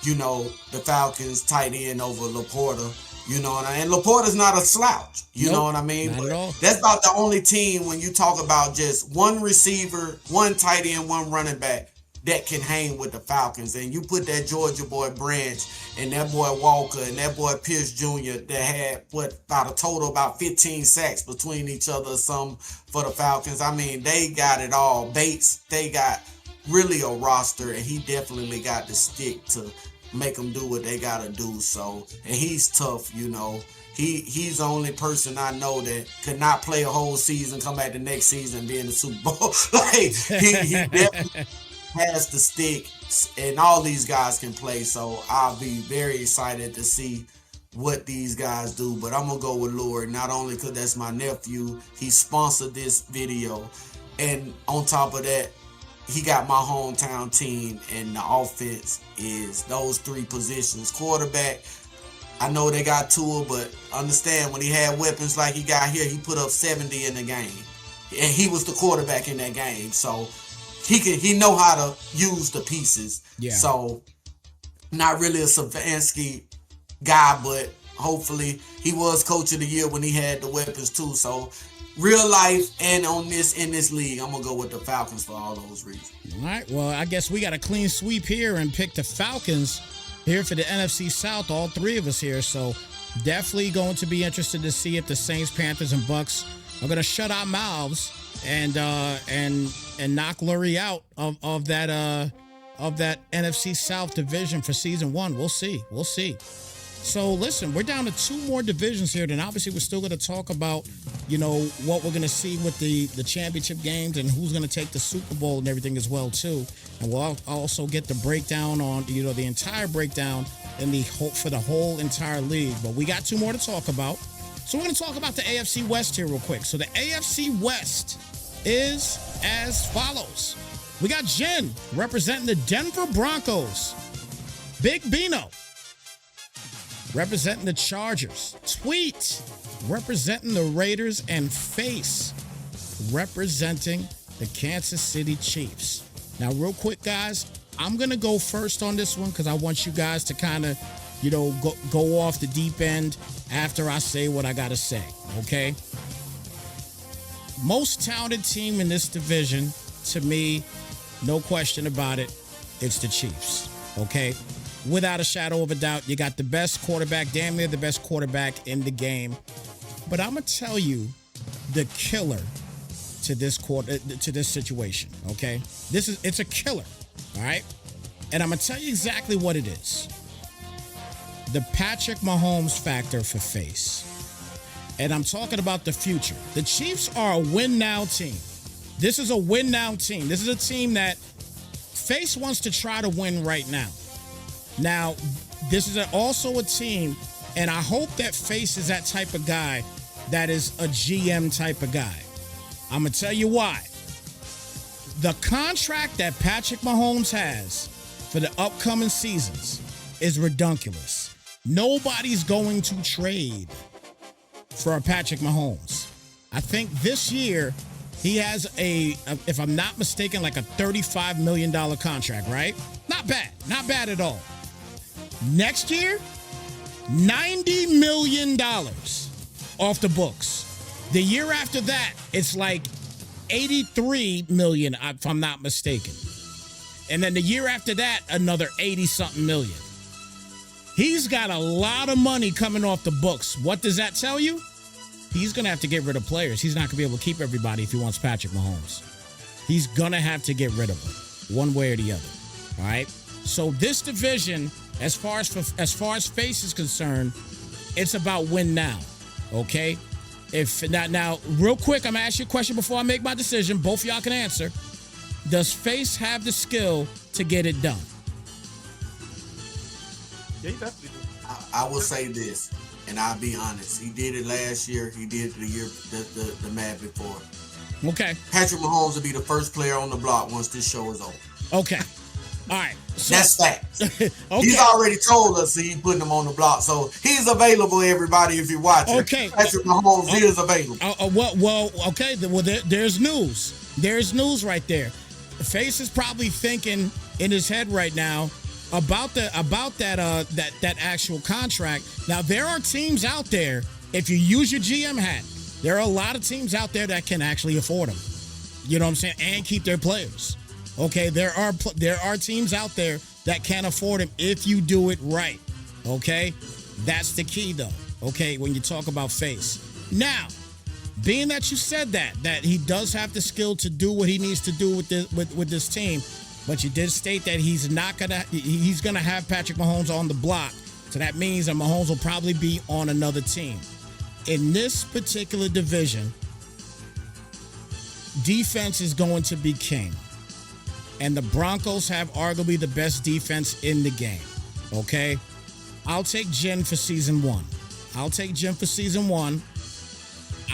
Speaker 2: the Falcons tight end over Laporta. And Laporta's not a slouch. You know what I mean?
Speaker 1: Not at all.
Speaker 2: That's about the only team when you talk about just one receiver, one tight end, one running back that can hang with the Falcons. And you put that Georgia boy Branch and that boy Walker and that boy Pierce Jr. that had about 15 sacks between each other or something for the Falcons. I mean, they got it all. Bates, they got really a roster, and he definitely got the stick to make them do what they gotta do. So, and he's tough, He's the only person I know that could not play a whole season, come back the next season, and be in the Super Bowl. He definitely has the stick, and all these guys can play. So I'll be very excited to see what these guys do. But I'm gonna go with Lurie, not only because that's my nephew, he sponsored this video, and on top of that, he got my hometown team, and the offense is those three positions. Quarterback, I know they got Tua, but understand when he had weapons like he got here, he put up 70 in the game. And he was the quarterback in that game. So he know how to use the pieces.
Speaker 1: Yeah.
Speaker 2: So not really a Stefanski guy, but hopefully he was coach of the year when he had the weapons too. So real life and in this league, I'm gonna go with the Falcons for all those reasons.
Speaker 1: All right. Well, I guess we got a clean sweep here and pick the Falcons here for the NFC South. All three of us here. So definitely going to be interested to see if the Saints, Panthers, and Bucks are gonna shut our mouths and knock Lurie out of that NFC South division for season 1. We'll see. So listen, we're down to 2 more divisions here. Then obviously we're still going to talk about, what we're going to see with the championship games and who's going to take the Super Bowl and everything as well too. And we'll also get the breakdown on, the entire breakdown for the whole entire league. But we got 2 more to talk about. So we're going to talk about the AFC West here real quick. So the AFC West is as follows. We got Jen representing the Denver Broncos. Big Bino representing the Chargers. Tweet representing the Raiders. And Face representing the Kansas City Chiefs. Now, real quick, guys, I'm going to go first on this one because I want you guys to kind of, go off the deep end after I say what I got to say, okay? Most talented team in this division, to me, no question about it, it's the Chiefs, okay? Without a shadow of a doubt, you got the best quarterback, damn near the best quarterback in the game. But I'm going to tell you the killer to this situation, okay? It's a killer, all right? And I'm going to tell you exactly what it is. The Patrick Mahomes factor for Face. And I'm talking about the future. The Chiefs are a win-now team. This is a win-now team. This is a team that Face wants to try to win right now. Now, this is also a team, and I hope that Face is that type of guy that is a GM type of guy. I'm going to tell you why. The contract that Patrick Mahomes has for the upcoming seasons is redunculous. Nobody's going to trade for a Patrick Mahomes. I think this year he has if I'm not mistaken, like a $35 million contract, right? Not bad at all. Next year, $90 million off the books. The year after that, it's like $83 million, if I'm not mistaken. And then the year after that, another 80-something million. He's got a lot of money coming off the books. What does that tell you? He's going to have to get rid of players. He's not going to be able to keep everybody if he wants Patrick Mahomes. He's going to have to get rid of them one way or the other. All right? So this division, as far as Face is concerned, it's about win now. Okay? Now, real quick, I'm going to ask you a question before I make my decision. Both of y'all can answer. Does Face have the skill to get it done?
Speaker 3: Yeah, he definitely do.
Speaker 2: I will say this, and I'll be honest. He did it last year. He did it the year the mad before.
Speaker 1: Okay.
Speaker 2: Patrick Mahomes will be the first player on the block once this show is over.
Speaker 1: Okay. All right. So,
Speaker 2: that's fact.
Speaker 1: Okay.
Speaker 2: He's already told us he's putting him on the block, so he's available. Everybody, if you're watching,
Speaker 1: okay.
Speaker 2: Patrick Mahomes is available.
Speaker 1: Well, okay. Well, there's news. There's news right there. Face is probably thinking in his head right now about that actual contract. Now, there are teams out there. If you use your GM hat, there are a lot of teams out there that can actually afford them. You know what I'm saying? And keep their players. Okay, there are teams out there that can afford him if you do it right. Okay, that's the key though. Okay, when you talk about Face. Now, being that you said that he does have the skill to do what he needs to do with this team, but you did state that he's gonna have Patrick Mahomes on the block. So that means that Mahomes will probably be on another team. In this particular division, defense is going to be king. And the Broncos have arguably the best defense in the game. Okay? I'll take Jen for season 1. I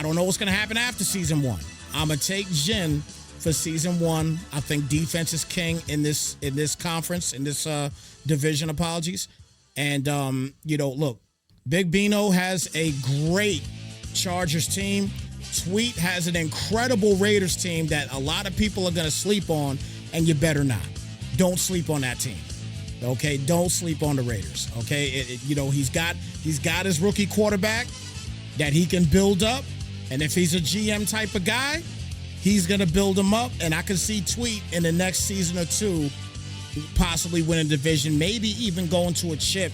Speaker 1: don't know what's going to happen after season 1. I'm going to take Jen for season 1. I think defense is king in this conference, in this division. Apologies. And look, Big Bino has a great Chargers team. Tweet has an incredible Raiders team that a lot of people are going to sleep on, and you better not. Don't sleep on that team. Okay, don't sleep on the Raiders. Okay, he's got his rookie quarterback that he can build up, and if he's a GM type of guy, he's gonna build him up. And I can see Tweet in the next season or two possibly winning division, maybe even going to a chip,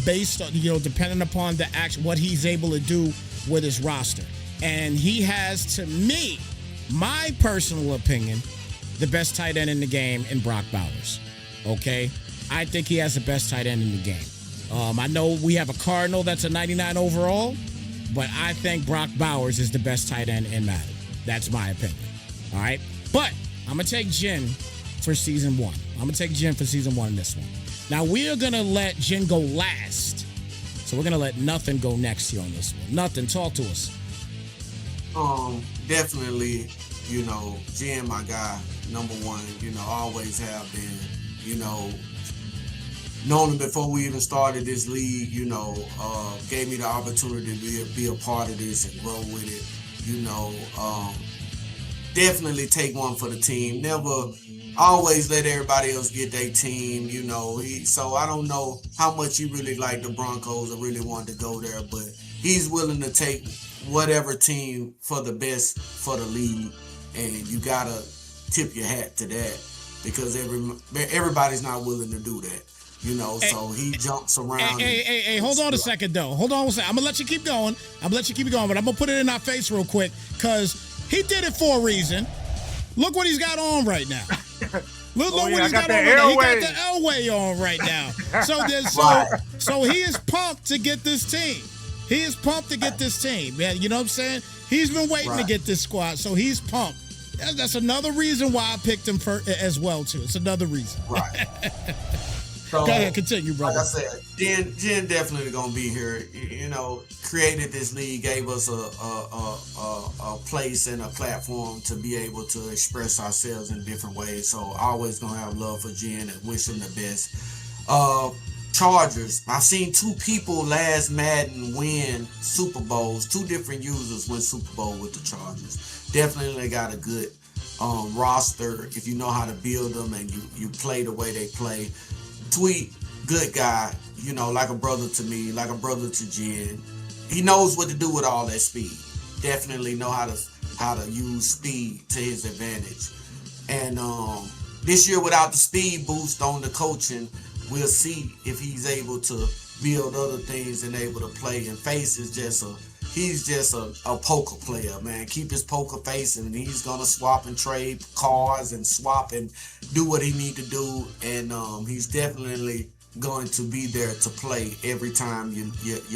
Speaker 1: based on depending upon what he's able to do with his roster. And he has, to me, my personal opinion, the best tight end in the game in Brock Bowers. Okay, I think he has the best tight end in the game. I know we have a Cardinal that's a 99 overall, but I think Brock Bowers is the best tight end in Madden. That's my opinion. All right, but I'm gonna take Jen for season 1. I'm gonna take Jen for season 1 in this one. Now we are gonna let Jen go last, so we're gonna let Nothing go next here on this one. Nothing, talk to us.
Speaker 2: Definitely, Jen, my guy, number 1. Always have been. Known him before we even started this league. Gave me the opportunity to be a part of this and grow with it. Definitely take one for the team. Never, always let everybody else get their team. So I don't know how much he really liked the Broncos or really wanted to go there, but he's willing to take whatever team for the best for the league, and you gotta tip your hat to that, because everybody's not willing to do that. So he jumps around.
Speaker 1: Hey, hold on a second, though. Hold on a second. I'm going to let you keep going. but I'm going to put it in our face real quick, because he did it for a reason. Look what he's got on right now. Look what he's got on right now. He got the Elway on right now. So he is pumped to get this team. Man, you know what I'm saying? He's been waiting to get this squad, so he's pumped. That's another reason why I picked him as well, too. It's another reason.
Speaker 2: Right. So,
Speaker 1: go ahead, continue, brother.
Speaker 2: Like I said, Jen definitely gonna be here. Created this league, gave us a place and a platform to be able to express ourselves in different ways. So always gonna have love for Jen and wish him the best. Chargers. I've seen 2 people last Madden win Super Bowls. 2 different users win Super Bowl with the Chargers. Definitely got a good roster if you know how to build them and you play the way they play. Tweet, good guy, like a brother to me, like a brother to Jen. He knows what to do with all that speed. Definitely know how to use speed to his advantage. And this year, without the speed boost on the coaching, we'll see if he's able to build other things and able to play. And Face is he's just a poker player, man. Keep his poker face, and he's gonna swap and trade cards and swap and do what he need to do. And he's definitely going to be there to play every time you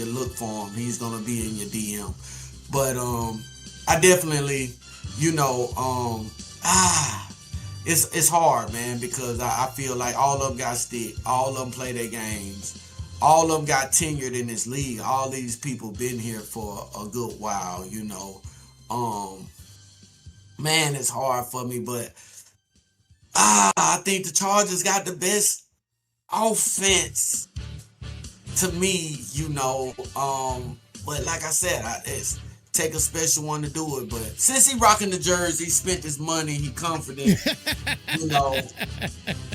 Speaker 2: look for him. He's gonna be in your DM. But I definitely, it's hard, man, because I feel like all of them got stick, all of them play their games. All of them got tenured in this league. All these people been here for a good while, Man, it's hard for me, but I think the Chargers got the best offense to me, But like I said, it's take a special one to do it. But since he rocking the jersey, spent his money, he confident,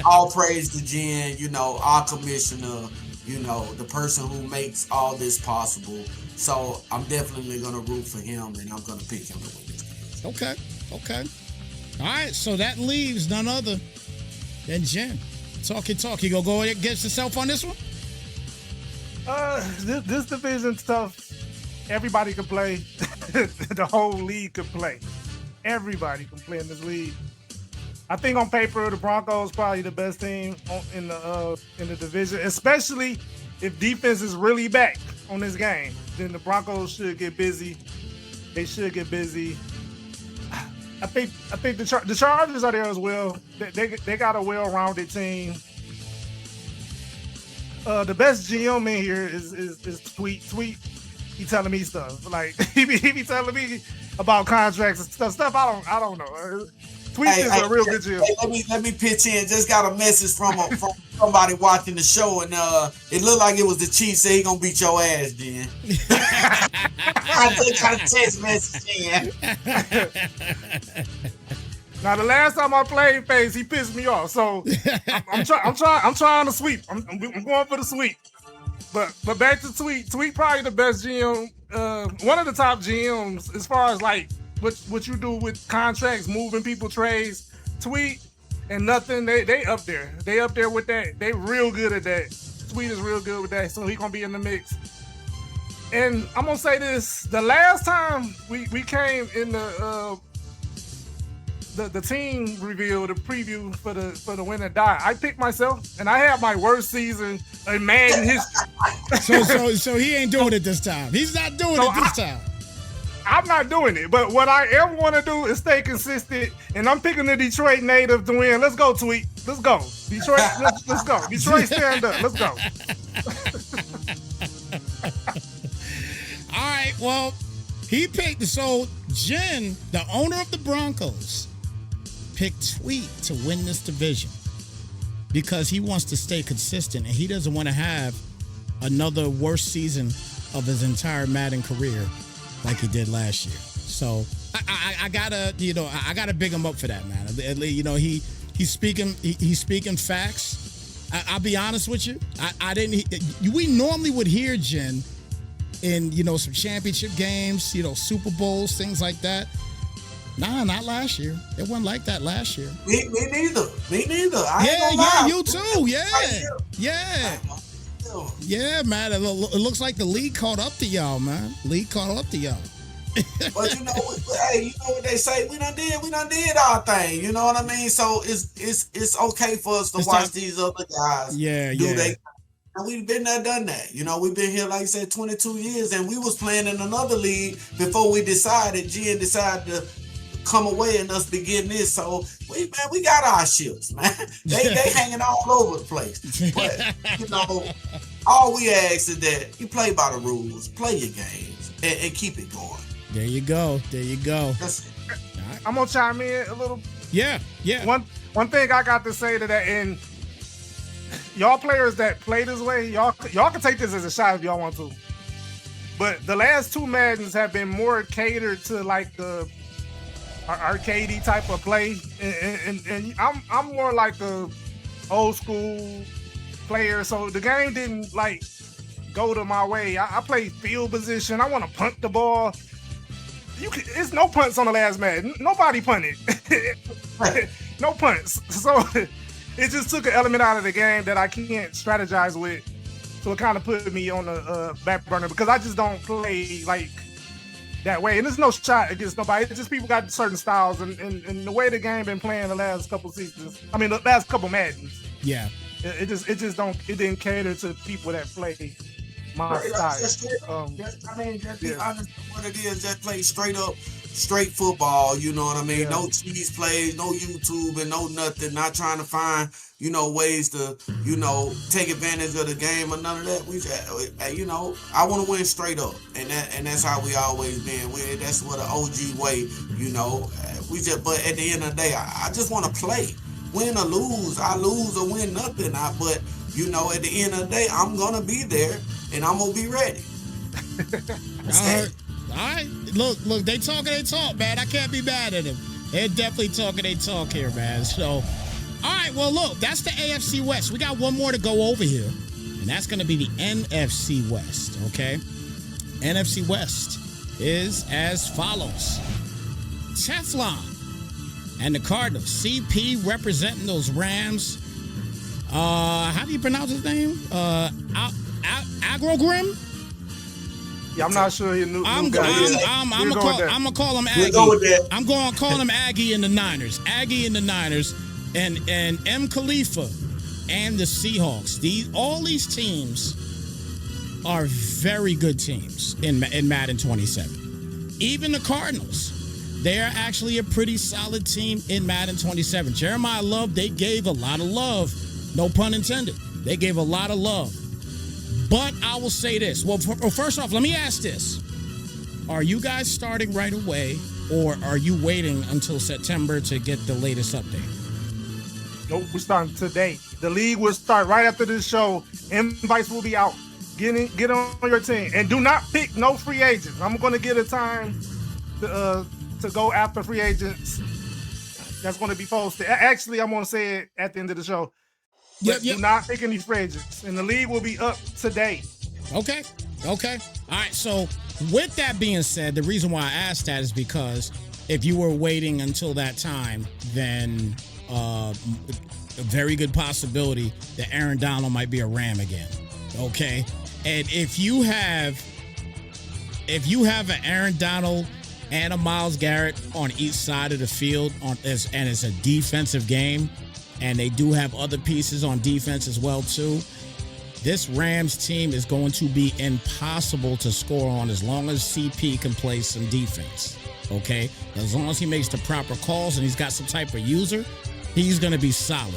Speaker 2: all praise to Jen, our commissioner, the person who makes all this possible. So I'm definitely going to root for him, and I'm going to pick him to win this game.
Speaker 1: Okay. All right, so that leaves none other than Jen. Talk. You gonna go ahead and get yourself on this one?
Speaker 3: This division stuff, everybody can play. The whole league can play. Everybody can play in this league. I think on paper, the Broncos probably the best team in the division, especially if defense is really back on this game. Then the Broncos should get busy. They should get busy. I think the Chargers are there as well. They got a well-rounded team. The best GM in here is Tweet. He telling me stuff like he be telling me about contracts and stuff I don't know. Tweet is a real good gym.
Speaker 2: Hey, let me pitch in. Just got a message from somebody watching the show, and it looked like it was the Chief. Say he gonna beat your ass, Jen. I just got a text message, Jen.
Speaker 3: Now the last time I played FaZe, he pissed me off. So I'm trying to sweep. I'm going for the sweep. But back to Tweet. Tweet probably the best GM, one of the top GMs as far as like what you do with contracts, moving people, trades. Tweet and nothing. They up there. They up there with that. They real good at that. Tweet is real good with that. So he gonna be in the mix. And I'm gonna say this: the last time we came in the team reveal, the preview for the Win or Die, I picked myself, and I had my worst season in Madden history.
Speaker 1: So he ain't doing it this time. He's not doing it this time.
Speaker 3: I'm not doing it, but what I ever want to do is stay consistent, and I'm picking the Detroit native to win. Let's go, Tweet. Let's go, Detroit. Let's go, Detroit. Stand up. Let's go.
Speaker 1: All right. Well, he picked. So Jen, the owner of the Broncos, picked Tweet to win this division because he wants to stay consistent and he doesn't want to have another worst season of his entire Madden career like he did last year. So I gotta, I gotta big him up for that, man. He's speaking facts. I'll be honest with you. We normally would hear Jen in, some championship games, Super Bowls, things like that. Nah, not last year. It wasn't like that last year.
Speaker 2: Me neither. I
Speaker 1: ain't
Speaker 2: gonna lie.
Speaker 1: You too. Yeah. Yeah, man. It looks like the league caught up to y'all, man. League caught up to y'all.
Speaker 2: But hey, you know what they say? We done did our thing. You know what I mean? So it's okay for us to watch these other guys. Do they? And we've been there, done that. We've been here, like I said, 22 years, and we was playing in another league before we decided. Jen decided to come away and us begin this. So we got our ships, man. They hanging all over the place. But all we ask is that you play by the rules, play your games, and keep it going.
Speaker 1: There you go.
Speaker 3: That's it. Right. I'm gonna chime in a little.
Speaker 1: Yeah.
Speaker 3: One thing I got to say to that, and y'all players that play this way, y'all can take this as a shot if y'all want to. But the last two Maddens have been more catered to like the arcadey type of play, and I'm more like the old school player, so the game didn't like go to my way. I play field position. I want to punt the ball. It's no punts on the last Madden. Nobody punted. No punts. So it just took an element out of the game that I can't strategize with. So it kind of put me on the back burner because I just don't play like that way. And there's no shot against nobody. It's just people got certain styles, and the way the game been playing the last couple seasons. I mean, the last couple Maddens.
Speaker 1: Yeah.
Speaker 3: It didn't cater to people that play my style.
Speaker 2: Just be honest with what it is. Just play straight football. You know what I mean? Yeah. No cheese plays, no YouTube, and no nothing. Not trying to find ways to take advantage of the game or none of that. We just, I want to win straight up, and that's how we always been. That's what an OG way. But at the end of the day, I just want to play. Win or lose, I lose or win nothing. But at the end of the day, I'm gonna be there and I'm gonna be ready.
Speaker 1: All right. Look, they talk, man. I can't be mad at them. They're definitely talking, they talk here, man. So, all right, well, look, that's the AFC West. We got one more to go over here, and that's gonna be the NFC West, okay? NFC West is as follows. Teflon and the Cardinals. CP representing those Rams. How do you pronounce his name? Agrogrim?
Speaker 3: Yeah, I'm not sure.
Speaker 1: I'm gonna call him Aggie. I'm gonna call him Aggie in the Niners. Aggie in the Niners, and M. Khalifa and the Seahawks. All these teams are very good teams in Madden 27. Even the Cardinals. They are actually a pretty solid team in Madden 27. Jeremiah Love, they gave a lot of love. No pun intended. They gave a lot of love. But I will say this. Well, first off, let me ask this. Are you guys starting right away or are you waiting until September to get the latest update?
Speaker 3: Nope, we're starting today. The league will start right after this show. Invites will be out. Get on your team, and do not pick no free agents. I'm going to get a time to go after free agents. That's going to be posted. Actually, I'm going to say it at the end of the show.
Speaker 1: Yep.
Speaker 3: Do not pick any free agents, and the league will be up today.
Speaker 1: Okay. All right. So with that being said, the reason why I asked that is because if you were waiting until that time, then a very good possibility that Aaron Donald might be a Ram again. Okay. And if you have an Aaron Donald and a Myles Garrett on each side of the field and it's a defensive game, and they do have other pieces on defense as well too, this Rams team is going to be impossible to score on as long as CP can play some defense. Okay? As long as he makes the proper calls and he's got some type of user, he's going to be solid.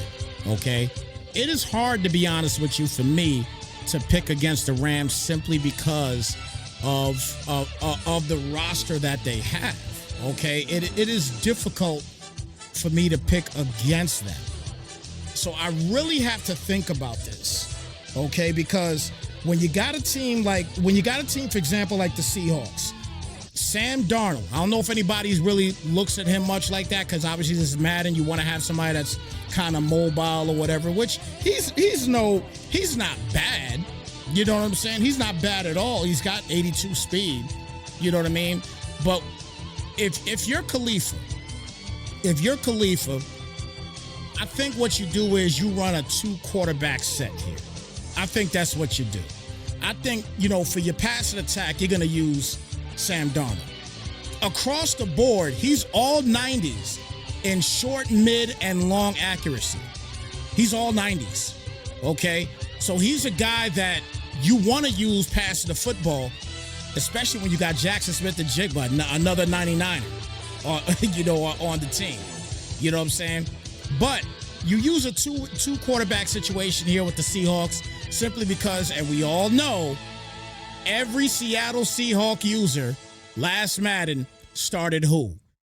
Speaker 1: Okay? It is hard, to be honest with you, for me to pick against the Rams simply because of the roster that they have. Okay? It is difficult for me to pick against them. So I really have to think about this. Okay? Because when you got a team, for example, like the Seahawks, Sam Darnold, I don't know if anybody really looks at him much like that, because obviously this is Madden. You want to have somebody that's kind of mobile or whatever, which he's not bad. You know what I'm saying? He's not bad at all. He's got 82 speed. You know what I mean? But if you're Khalifa, I think what you do is you run a 2-quarterback set here. I think that's what you do. I think, for your passing attack, you're going to use Sam Darnold. Across the board, he's all 90s in short, mid, and long accuracy. He's all 90s, okay? So he's a guy that you want to use passing the football, especially when you got Jackson Smith-Njigba, another 99er, on the team. You know what I'm saying? But you use a two quarterback situation here with the Seahawks simply because, and we all know, every Seattle Seahawk user last Madden started who?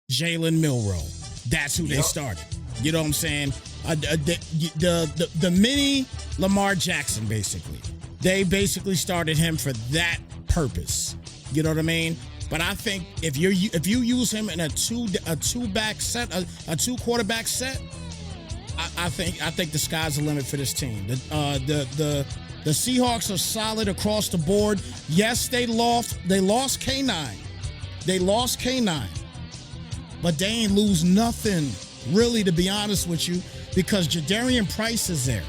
Speaker 1: Jalen Milroe. That's who they started. You know what I'm saying? The mini Lamar Jackson, basically. They basically started him for that purpose. You know what I mean? But I think if you use him in a two quarterback set, I think the sky's the limit for this team. The Seahawks are solid across the board. Yes, they lost K9. But they ain't lose nothing, really, to be honest with you, because Jadarian Price is there.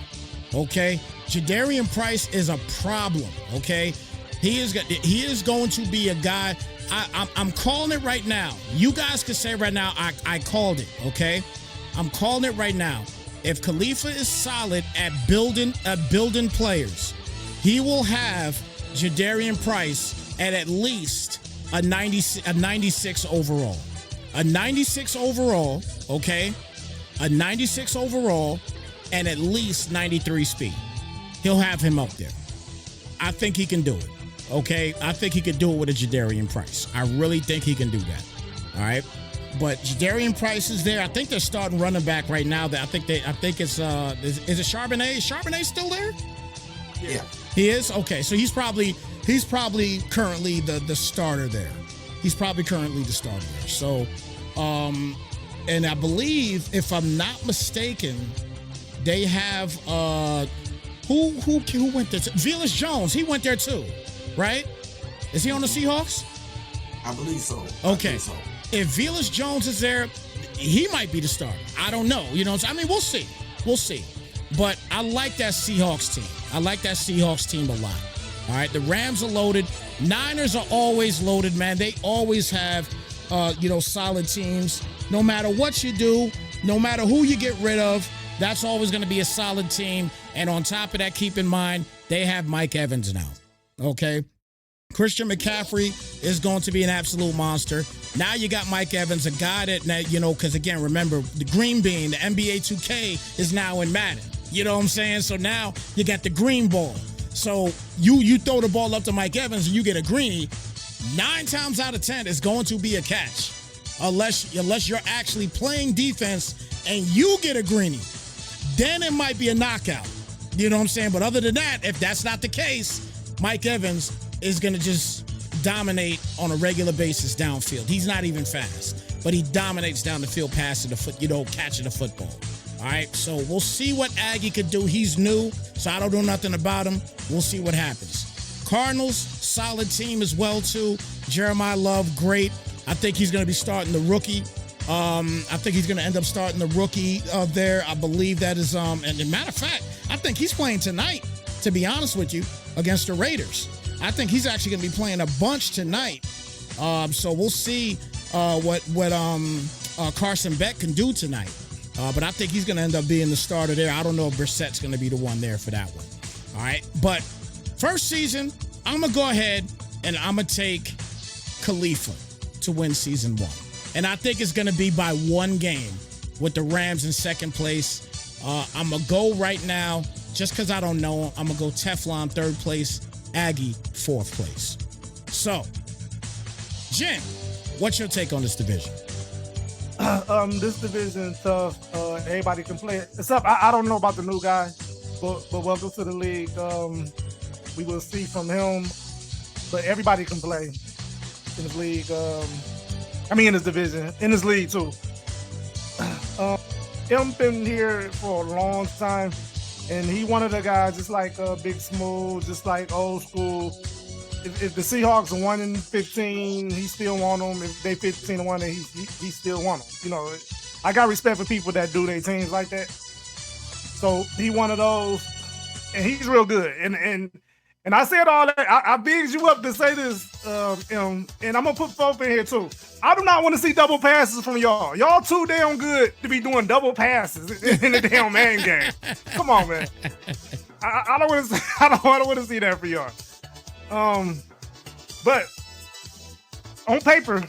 Speaker 1: Okay? Jadarian Price is a problem. Okay? He is going to be a guy. I'm calling it right now. You guys can say right now, I called it. Okay? I'm calling it right now. If Khalifa is solid at building players, he will have Jadarian Price at least a 96 overall. A 96 overall, okay? A 96 overall and at least 93 speed. He'll have him up there. I think he can do it, okay? I think he could do it with a Jadarian Price. I really think he can do that, all right? But Jadarian Price is there. I think they're starting running back right now. I think it's is it Charbonnet? Is Charbonnet still there?
Speaker 2: Yeah.
Speaker 1: He is? Okay. So he's probably currently the starter there. He's probably currently the starter there. So and I believe, if I'm not mistaken, they have who went there? Velus Jones. He went there too, right? Is he on the Seahawks?
Speaker 2: I believe so.
Speaker 1: Okay. If Velus Jones is there, he might be the starter. I don't know. You know what I'm saying? I mean, we'll see. We'll see. But I like that Seahawks team. I like that Seahawks team a lot. All right. The Rams are loaded. Niners are always loaded, man. They always have, solid teams. No matter what you do, no matter who you get rid of, that's always going to be a solid team. And on top of that, keep in mind, they have Mike Evans now. Okay. Christian McCaffrey is going to be an absolute monster. Now you got Mike Evans, a guy that, because again, remember, the green bean, the NBA 2K is now in Madden. You know what I'm saying? So now you got the green ball. So you throw the ball up to Mike Evans and you get a greenie. 9 times out of 10, it's going to be a catch. unless you're actually playing defense and you get a greenie. Then it might be a knockout. You know what I'm saying? But other than that, if that's not the case, Mike Evans is going to just dominate on a regular basis downfield. He's not even fast, but he dominates down the field passing catching the football. All right, so we'll see what Aggie could do. He's new, so I don't know nothing about him. We'll see what happens. Cardinals, solid team as well, too. Jeremiah Love, great. I think he's going to be starting the rookie. I think he's going to end up starting the rookie there. I believe that is, and as a matter of fact, I think he's playing tonight, to be honest with you, against the Raiders. I think he's actually going to be playing a bunch tonight. So we'll see what Carson Beck can do tonight. But I think he's going to end up being the starter there. I don't know if Brissett's going to be the one there for that one. All right. But first season, I'm going to go ahead and I'm going to take Khalifa to win season 1. And I think it's going to be by 1 game with the Rams in second place. I'm going to go right now, just because I don't know him, I'm going to go Teflon 3rd place, Aggie 4th place. So, Jen, what's your take on this division?
Speaker 3: This division is tough. Everybody can play it. Except I don't know about the new guy, but welcome to the league. We will see from him. But everybody can play in this league. In this division, in this league too. Him been here for a long time, and he one of the guys just like Big Smooth, just like old school. If the Seahawks are 1-15, he still want them. If they 15-1, he still want them. You know, I got respect for people that do their teams like that. So he one of those, and he's real good. And I said all that. I bigged you up to say this, and I'm gonna put Fope in here too. I do not want to see double passes from y'all. Y'all too damn good to be doing double passes in the damn man game. Come on, man. I don't want to. I don't want to see that for y'all. But on paper,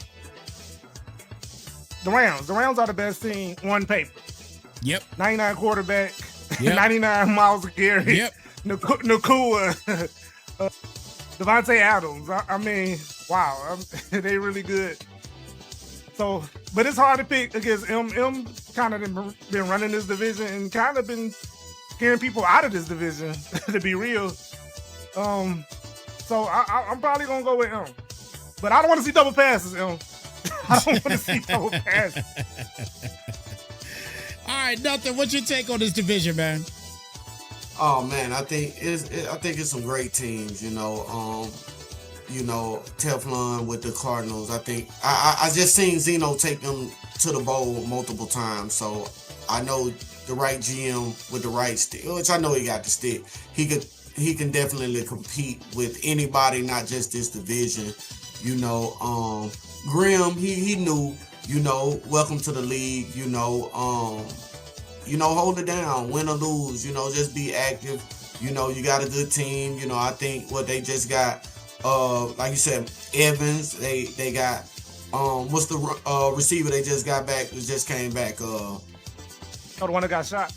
Speaker 3: the Rams are the best team on paper.
Speaker 1: Yep.
Speaker 3: 99 quarterback,
Speaker 1: yep.
Speaker 3: 99 miles of Gary.
Speaker 1: Yep.
Speaker 3: Nakua, Devontae Adams. I mean, wow, they really good. So, but it's hard to pick because M kind of been running this division and kind of been hearing people out of this division, to be real. So I'm probably gonna go with M, but I don't want to see double passes, M. I don't want to see double passes.
Speaker 1: All right, nothing. What's your take on this division, man?
Speaker 2: Oh man, I think it's some great teams. Teflon with the Cardinals. I think I just seen Zeno take them to the bowl multiple times, so I know the right GM with the right stick, which I know he got the stick. He can definitely compete with anybody, not just this division. Grim, he knew, welcome to the league, hold it down, win or lose, just be active. You got a good team. I think what they just got, like you said, Evans, they got, what's the receiver they just got back, that just came back?
Speaker 3: The one that got shot?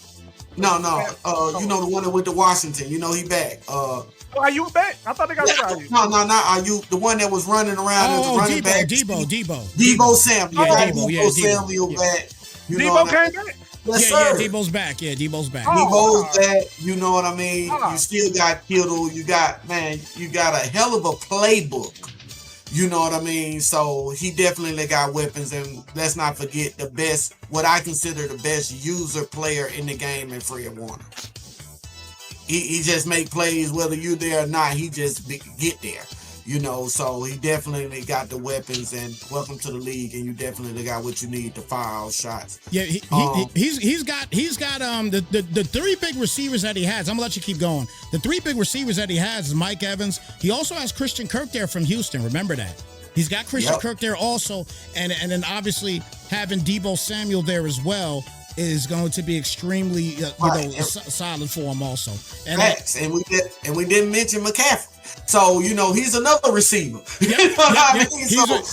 Speaker 2: No, the one that went to Washington, he back.
Speaker 3: Are you back? I thought they got shot.
Speaker 2: No, not are you the one that was running around as a running back? Debo Samuel.
Speaker 1: Debo
Speaker 2: Samuel back.
Speaker 3: Debo came back?
Speaker 2: Yes, sir.
Speaker 1: Debo's back. Debo's back.
Speaker 2: Debo's back. You know what I mean? You still got Kittle. You got a hell of a playbook. You know what I mean? So he definitely got weapons, and let's not forget what I consider the best user player in the game in Fred Warner. He just make plays whether you're there or not. He just get there. So he definitely got the weapons, and welcome to the league, and you definitely got what you need to fire out shots.
Speaker 1: Yeah, he's got the 3 big receivers that he has. I'm gonna let you keep going. The 3 big receivers that he has is Mike Evans. He also has Christian Kirk there from Houston. Remember that. He's got Christian Kirk there also, and then obviously having Debo Samuel there as well is going to be extremely solid for him also.
Speaker 2: And we didn't mention McCaffrey. So, he's another receiver.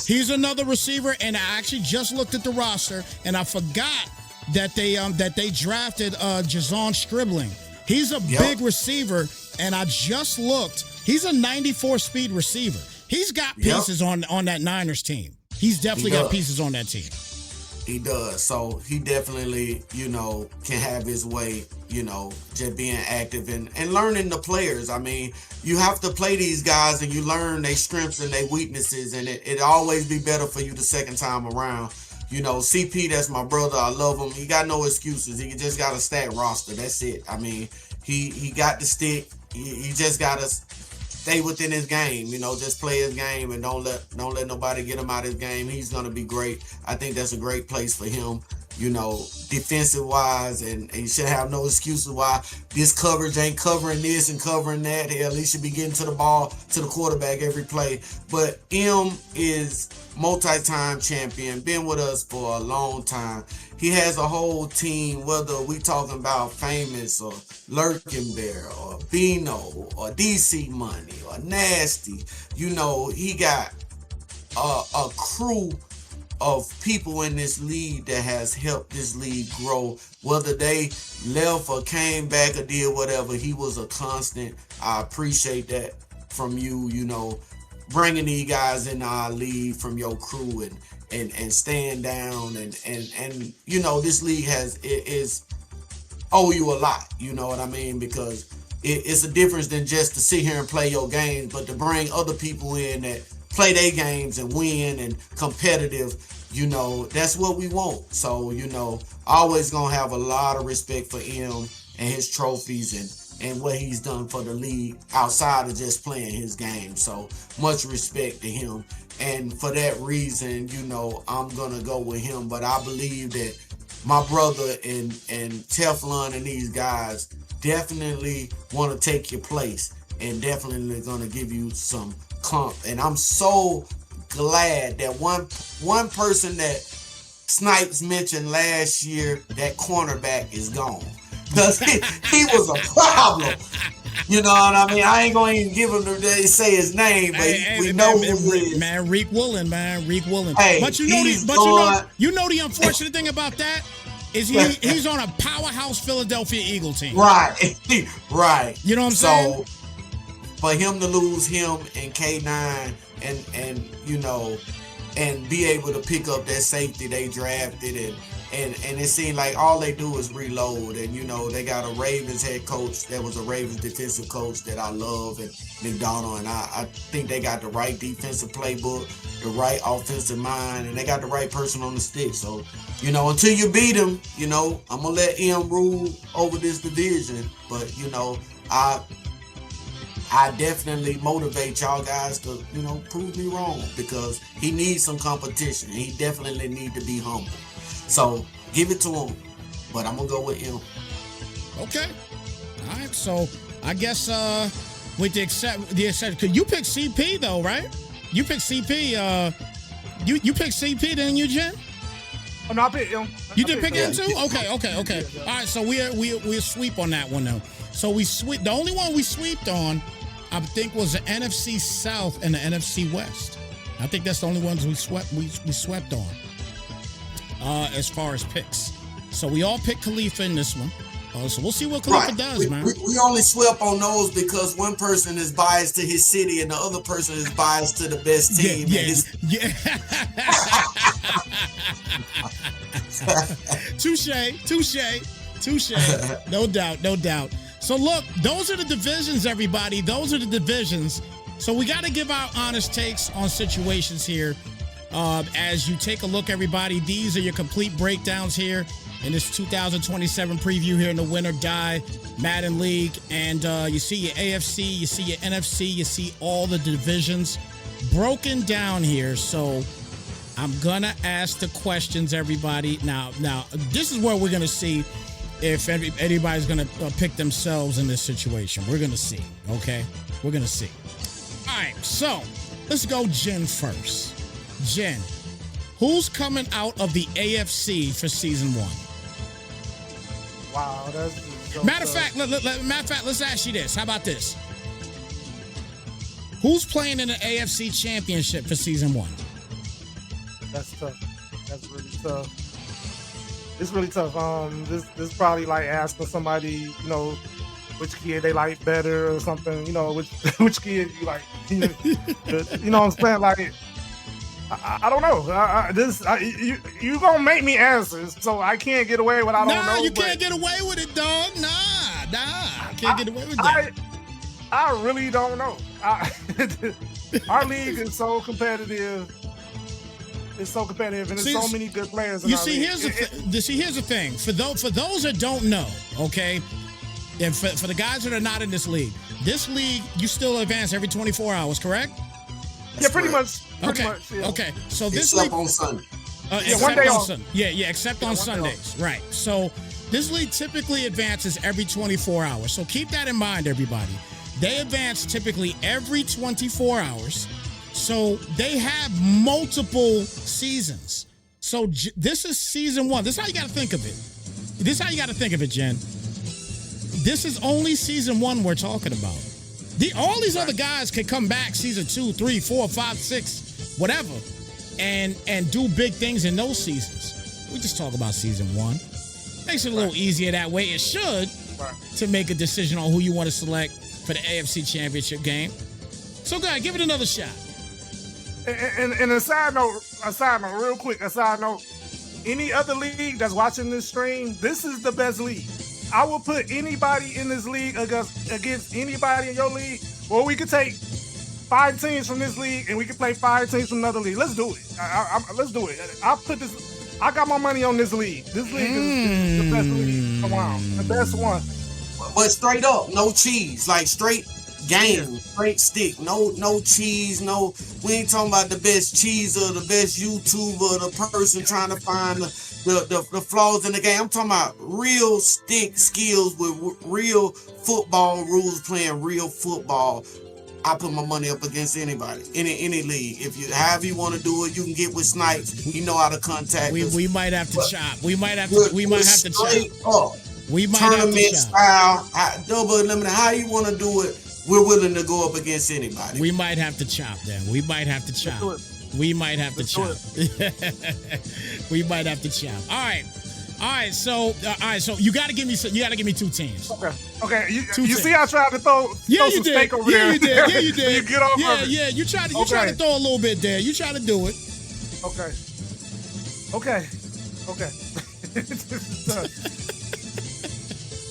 Speaker 1: He's another receiver, and I actually just looked at the roster, and I forgot that they drafted Jason Stribling. He's a big receiver, and I just looked. He's a 94 speed receiver. He's got pieces on that Niners team. He's definitely got pieces on that team.
Speaker 2: He does. So he definitely, can have his way, just being active and learning the players. I mean, you have to play these guys and you learn their strengths and their weaknesses, and it always be better for you the second time around. CP, that's my brother. I love him. He got no excuses. He just got a stacked roster. That's it. I mean, he got the stick. He just got to stay within his game. Just play his game and don't let nobody get him out of his game. He's gonna be great. I think that's a great place for him. Defensive wise, and you should have no excuses why this coverage ain't covering this and covering that. Hell, he should be getting to the ball, to the quarterback every play. But M is multi-time champion, been with us for a long time. He has a whole team, whether we talking about Famous or Lurkenbear or Bino or DC Money or Nasty. He got a crew of people in this league that has helped this league grow. Whether they left or came back or did whatever, he was a constant. I appreciate that from you, bringing these guys in our league from your crew and staying down and this league is owe you a lot, you know what I mean? Because it's a difference than just to sit here and play your games, but to bring other people in that play their games and win and competitive, that's what we want. So, always gonna have a lot of respect for him and his trophies and what he's done for the league outside of just playing his game. So much respect to him. And for that reason, I'm gonna go with him. But I believe that my brother and Teflon and these guys definitely want to take your place and definitely gonna give you some comp. And I'm so glad that one person that Snipes mentioned last year, that cornerback is gone. Because he was a problem. You know what I mean? I ain't going to even give him to say his name, but we know who he is.
Speaker 1: Man, Reek Woolen, man. Reek Woolen.
Speaker 2: Hey,
Speaker 1: but you know the unfortunate thing about that is he's on a powerhouse Philadelphia Eagle team.
Speaker 2: Right. Right.
Speaker 1: You know what I'm saying?
Speaker 2: So for him to lose him and K9 and be able to pick up that safety they drafted and it seemed like all they do is reload. And they got a Ravens head coach that was a Ravens defensive coach that I love, and McDonald, and I think they got the right defensive playbook, the right offensive mind, and they got the right person on the stick. So until you beat them, I'm gonna let him rule over this division. But I definitely motivate y'all guys to, prove me wrong, because he needs some competition. He definitely need to be humble. So give it to him, but I'm gonna go with him.
Speaker 1: Okay. All right. So I guess with the exception, because you picked CP though, right? You picked CP. You picked CP, didn't you, Jen?
Speaker 3: Oh, no, I picked him.
Speaker 1: You did pick him too? Okay. All right. So we'll sweep on that one though. So the only one we sweeped on, I think, was the NFC South and the NFC West. I think that's the only ones we swept on. As far as picks. So we all picked Khalifa in this one. So we'll see what Khalifa does, man.
Speaker 2: We only swept on those because one person is biased to his city and the other person is biased to the best team. Touche.
Speaker 1: No doubt. So look, those are the divisions, everybody. Those are the divisions. So we got to give our honest takes on situations here. As you take a look, everybody, these are your complete breakdowns here in this 2027 preview here in the Winner Die Madden League. And you see your AFC, you see your NFC, you see all the divisions broken down here. So I'm going to ask the questions, everybody. Now, this is where we're going to see if anybody's going to pick themselves in this situation. We're going to see, okay? We're going to see. All right, so let's go Jen first. Jen, who's coming out of the AFC for season 1?
Speaker 3: Wow, that's so
Speaker 1: matter of fact, let's ask you this. How about this? Who's playing in the AFC Championship for season 1?
Speaker 3: That's tough. That's really tough. It's really tough. This probably like asking somebody, which kid they like better or something. Which kid you like. You know what I'm saying? Like, I don't know. You gonna make me answer, so I can't get away with I don't know.
Speaker 1: Nah, you can't get away with it, dog. Nah, can't get away with that.
Speaker 3: I really don't know. Our league is so competitive. It's so competitive, and there's so many good players.
Speaker 1: You see, here's the thing. For those that don't know, okay, and for the guys that are not in this league you still advance every 24 hours, correct?
Speaker 3: Yeah, pretty much.
Speaker 1: Okay.
Speaker 3: Yeah.
Speaker 1: Okay. So this
Speaker 2: except
Speaker 1: league
Speaker 2: on Sunday.
Speaker 3: One day on
Speaker 1: Sunday. Yeah, except on Sundays. Right. So this league typically advances every 24 hours. So keep that in mind, everybody. They advance typically every 24 hours. So they have multiple seasons. So this is season 1. This is how you got to think of it. Jen. This is only season 1 we're talking about. All these other guys can come back season 2, 3, 4, 5, 6, whatever, and do big things in those seasons. We just talk about season 1. Makes it a little easier that way. It should, to make a decision on who you want to select for the AFC Championship game. So go ahead, give it another shot.
Speaker 3: And a side note, real quick, any other league that's watching this stream, this is the best league. I will put anybody in this league against anybody in your league. Well, we could take 5 teams from this league and we could play 5 teams from another league. Let's do it. Let's do it. I got my money on this league. This league is the best league. Come on, the best one.
Speaker 2: But straight up, no cheese. Like straight game, straight stick. No cheese. No, we ain't talking about the best cheeser, the best YouTuber, the person trying to find the flaws in the game. I'm talking about real stick skills with real football rules, playing real football. I put my money up against anybody, any league. However you want to do it, you can get with Snipes. You know how to contact us.
Speaker 1: We might have to chop. We might have to chop. We might
Speaker 2: tournament
Speaker 1: have to
Speaker 2: style, double eliminate. How you want to do it? We're willing to go up against anybody.
Speaker 1: We might have to chop then. We might have to chop. We might have to chop. We might have to chop. All right. So you got to give me 2 teams.
Speaker 3: Okay. You see, I tried to throw some steak over there.
Speaker 1: Yeah, you did.
Speaker 3: You get off of it.
Speaker 1: Yeah. You tried to throw a little bit there. You tried to do it.
Speaker 3: Okay. This is tough.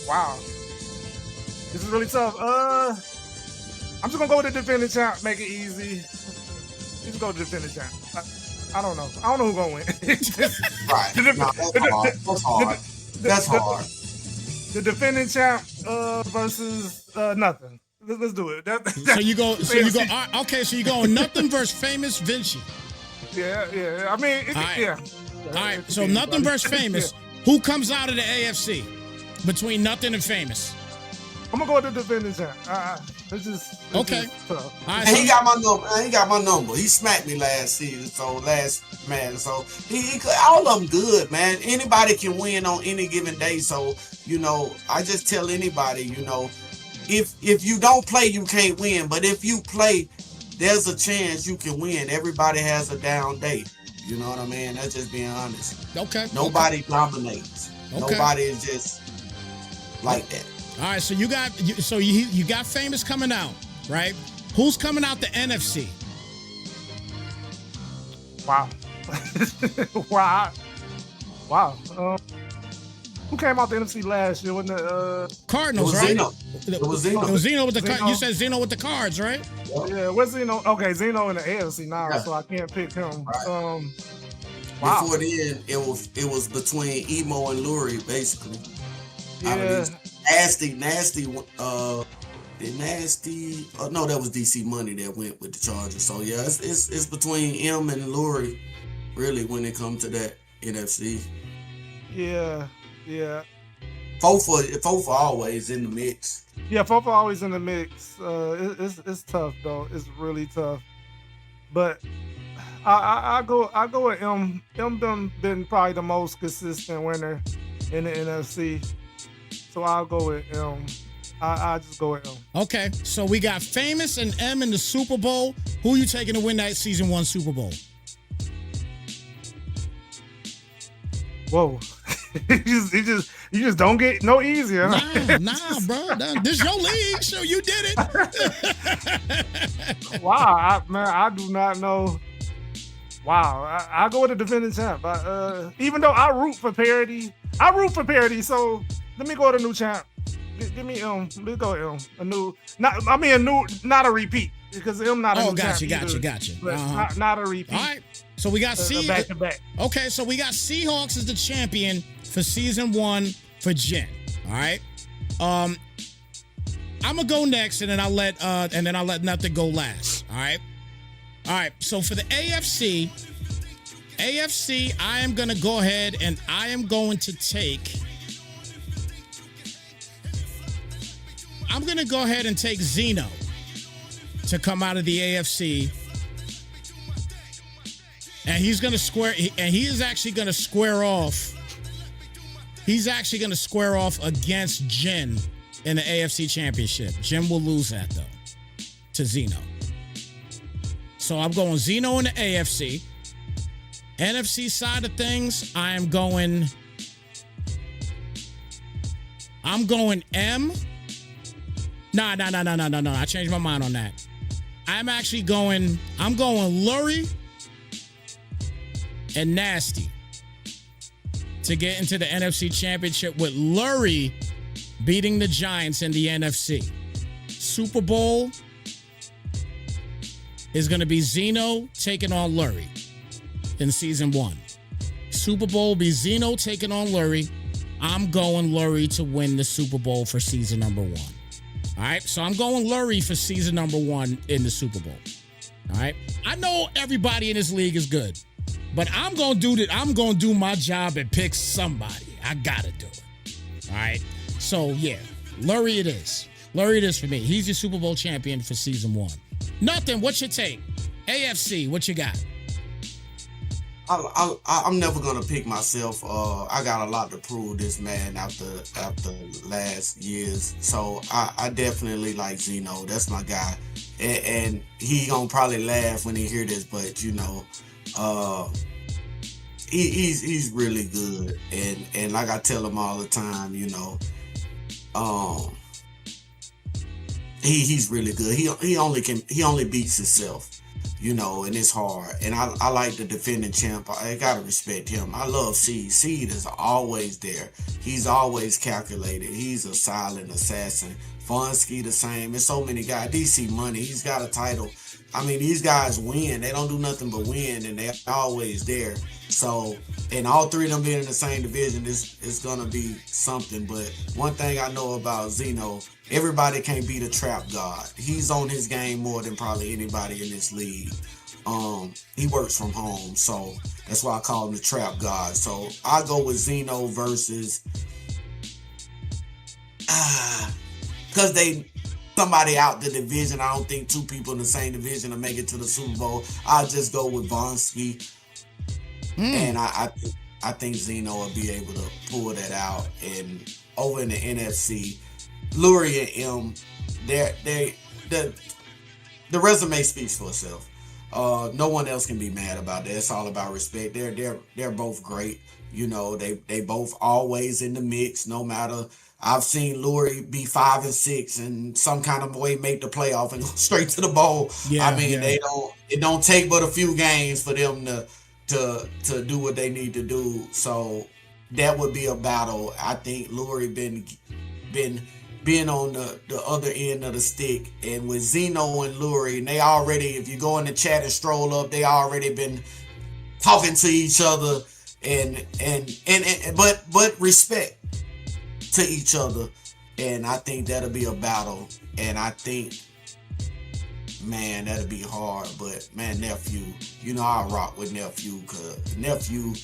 Speaker 3: Wow. This is really tough. I'm just gonna go with the defending champ. Make it easy. Just go with the defending champ. I don't know. I don't know who's gonna win.
Speaker 2: Right. That's hard.
Speaker 3: The defending champ versus nothing. Let's do it.
Speaker 1: So you go. Okay. So you go nothing versus famous Vinci.
Speaker 3: Yeah. I mean, yeah.
Speaker 1: All right. So nothing versus famous. Who comes out of the AFC between nothing and famous?
Speaker 3: I'm gonna go with the defending champ. This is tough.
Speaker 1: All right,
Speaker 2: and he got my number. He smacked me last man. So he all of them good, man. Anybody can win on any given day. So I just tell anybody, if you don't play, you can't win. But if you play, there's a chance you can win. Everybody has a down day. You know what I mean? That's just being honest.
Speaker 1: Okay.
Speaker 2: Nobody dominates. Okay. Nobody is just like that.
Speaker 1: All right, so you got famous coming out, right? Who's coming out the NFC?
Speaker 3: Wow. Who came out the NFC last year? Wasn't it
Speaker 1: Cardinals, right?
Speaker 2: It was Zeno.
Speaker 1: It was Zeno with the cards. You said Zeno with the cards, right?
Speaker 3: Yeah, where's Zeno? Okay, Zeno in the AFC now, so I can't pick him.
Speaker 2: Right.
Speaker 3: Wow.
Speaker 2: Before then, it was between Emo and Lurie, basically.
Speaker 3: Yeah.
Speaker 2: Nasty. No, that was DC Money that went with the Chargers. So yeah, it's between him and Lurie, really, when it comes to that NFC.
Speaker 3: Yeah.
Speaker 2: Fofa always in the mix.
Speaker 3: Yeah, Fofa always in the mix. It's tough though. It's really tough. But I go with M. M been probably the most consistent winner in the NFC. So I'll go with M. I just go with M.
Speaker 1: Okay, so we got Famous and M in the Super Bowl. Who are you taking to win that season 1 Super Bowl?
Speaker 3: Whoa. You just don't get no easier.
Speaker 1: Nah, bro. This your league, so you did it.
Speaker 3: Wow, I do not know. Wow, I go with the defending champ. Even though I root for parity, so let me go with a new champ. Give me let's go a new, not a repeat, because not a new
Speaker 1: got
Speaker 3: champ.
Speaker 1: you.
Speaker 3: But not a repeat.
Speaker 1: All right, so we got
Speaker 3: back to back.
Speaker 1: Okay, so we got Seahawks as the champion for season 1 for Jen. All right, I'm gonna go next, and then I'll let nothing go last. All right. So for the AFC, I am gonna go ahead and I am going to take. I'm gonna go ahead and take Zeno to come out of the AFC, and he's gonna he is actually gonna square off. He's actually gonna square off against Jen in the AFC Championship. Jen will lose that though to Zeno. So I'm going Zeno in the AFC. NFC side of things, I'm going M. No. I changed my mind on that. I'm going Lurie and Nasty to get into the NFC Championship, with Lurie beating the Giants in the NFC. Super Bowl is going to be Zeno taking on Lurie in season 1. Super Bowl be Zeno taking on Lurie. I'm going Lurie to win the Super Bowl for season number 1. All right, so I'm going Lurie for season number 1 in the Super Bowl. All right, I know everybody in this league is good, but I'm gonna do my job and pick somebody. I gotta do it. All right, so yeah, Lurie it is. Lurie it is for me. He's your Super Bowl champion for season 1. Nothing. What's your take? AFC. What you got?
Speaker 2: I'm never gonna pick myself. I got a lot to prove this man after last years. So I definitely like Zeno. That's my guy, and he gonna probably laugh when he hear this, but he's really good, and like I tell him all the time, he's really good. He only beats himself. And it's hard. And I like the defending champ. I gotta respect him. I love Seed. Seed is always there. He's always calculated. He's a silent assassin. Fonski the same. There's so many guys. DC Money, he's got a title. I mean, these guys win. They don't do nothing but win, and they're always there. So, and all three of them being in the same division is gonna be something. But one thing I know about Zeno, everybody can't beat a trap god. He's on his game more than probably anybody in this league. He works from home, so that's why I call him the trap god. So I go with Zeno versus because somebody out the division. I don't think two people in the same division will make it to the Super Bowl. I'll just go with Vonski. And I think Zeno will be able to pull that out. And over in the NFC, Lurie and M, the resume speaks for itself. No one else can be mad about that. It's all about respect. They're both great. They both always in the mix. No matter, I've seen Lurie be 5-6 and some kind of way make the playoff and go straight to the bowl. It don't take but a few games for them to do what they need to do. So that would be a battle. I think Lurie been on the other end of the stick, and with Zeno and Lurie, and they already, if you go in the chat and stroll up, they already been talking to each other but respect to each other. And I think that'll be a battle. And I think, man, that'll be hard. But man, nephew, I rock with nephew, cause nephew,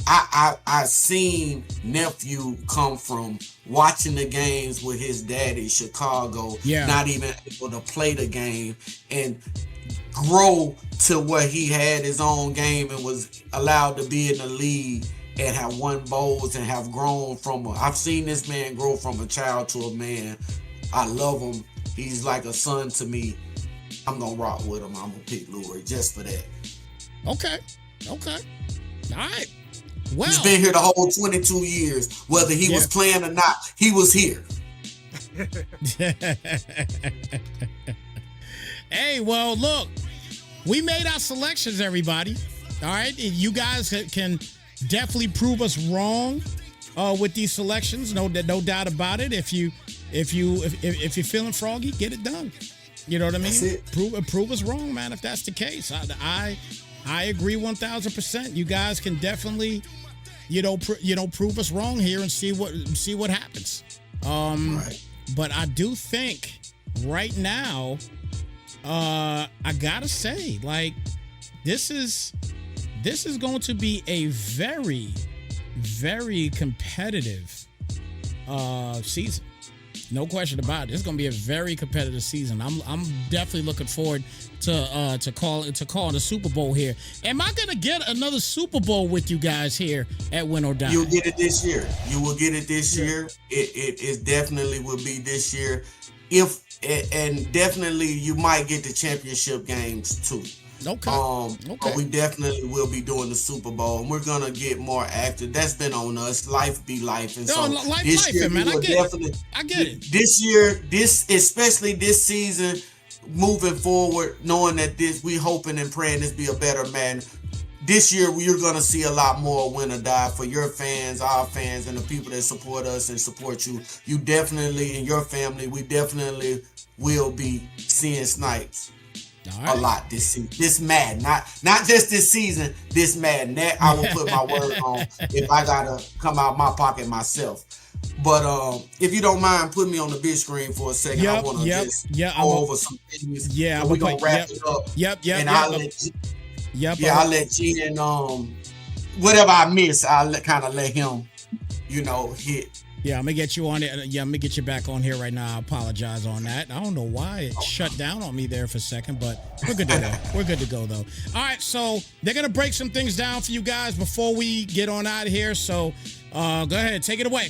Speaker 2: I seen nephew come from watching the games with his daddy, Chicago, not even able to play the game, and grow to where he had his own game and was allowed to be in the league and have won bowls and have grown I've seen this man grow from a child to a man. I love him. He's like a son to me. I'm gonna rock with him. I'm gonna pick Lurie just for that.
Speaker 1: Okay. All right. Well,
Speaker 2: he's been here the whole 22 years. Whether he was playing or not, he was here.
Speaker 1: Hey, well, look, we made our selections, everybody. All right, you guys can definitely prove us wrong with these selections. No doubt about it. If you're feeling froggy, get it done. You know what I mean? Prove us wrong, man. If that's the case, I agree 1,000%. You guys can definitely, prove us wrong here and see what happens.
Speaker 2: Right.
Speaker 1: But I do think right now, I gotta say, like, this is going to be a very, very competitive season. No question about it. It's going to be a very competitive season. I'm definitely looking forward to calling the Super Bowl here. Am I going to get another Super Bowl with you guys here at Win or Die?
Speaker 2: You'll get it this year. You will get it this year. It definitely will be this year. And definitely you might get the championship games too.
Speaker 1: Okay.
Speaker 2: We definitely will be doing the Super Bowl, and we're gonna get more active. That's been on us. Life be life, and so this year, man, I get it. This year, especially this season, moving forward, knowing that we hoping and praying this be a better man. This year, you're gonna see a lot more Win or Die for your fans, our fans, and the people that support us and support you. You definitely, and your family, we definitely will be seeing Snipes.
Speaker 1: Right.
Speaker 2: A lot this season. This Madden, not just this season. This Madden, that I will put my word on if I gotta come out my pocket myself. But if you don't mind, put me on the big screen for a second. I want to just go over some things.
Speaker 1: Yeah,
Speaker 2: we're gonna wrap it up.
Speaker 1: And
Speaker 2: I'll let G and whatever I miss, I'll kind of let him, hit.
Speaker 1: Yeah, I'm gonna get you on it. Yeah, I'm gonna get you back on here right now. I apologize on that. I don't know why it shut down on me there for a second, but we're good to go. We're good to go though. All right, so they're gonna break some things down for you guys before we get on out of here. So go ahead, take it away.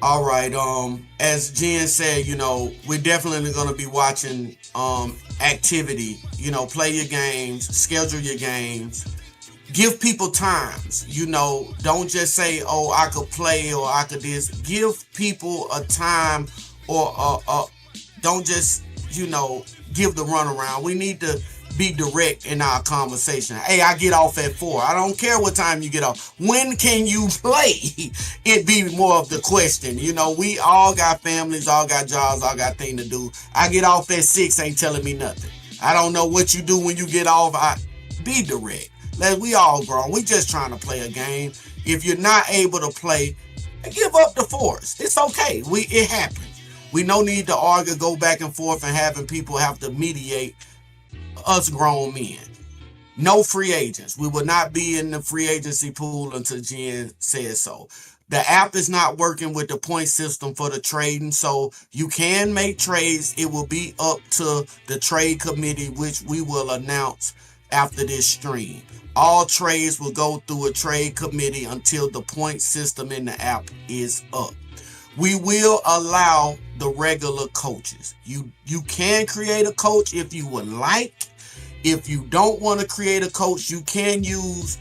Speaker 2: All right. As Jen said, we're definitely gonna be watching activity. Play your games, schedule your games. Give people times, don't just say, oh, I could play or I could this. Give people a time or don't just, give the runaround. We need to be direct in our conversation. Hey, I get off at 4. I don't care what time you get off. When can you play? It be more of the question. We all got families, all got jobs, all got things to do. I get off at 6, ain't telling me nothing. I don't know what you do when you get off. Be direct. We all grown. We just trying to play a game. If you're not able to play, give up the force. It's okay. It happens. We no need to argue, go back and forth, and having people have to mediate us grown men. No free agents. We will not be in the free agency pool until Jen says so. The app is not working with the point system for the trading, so you can make trades. It will be up to the trade committee, which we will announce after this stream. All trades will go through a trade committee until the point system in the app is up. We will allow the regular coaches. You can create a coach if you would like. If you don't want to create a coach, you can use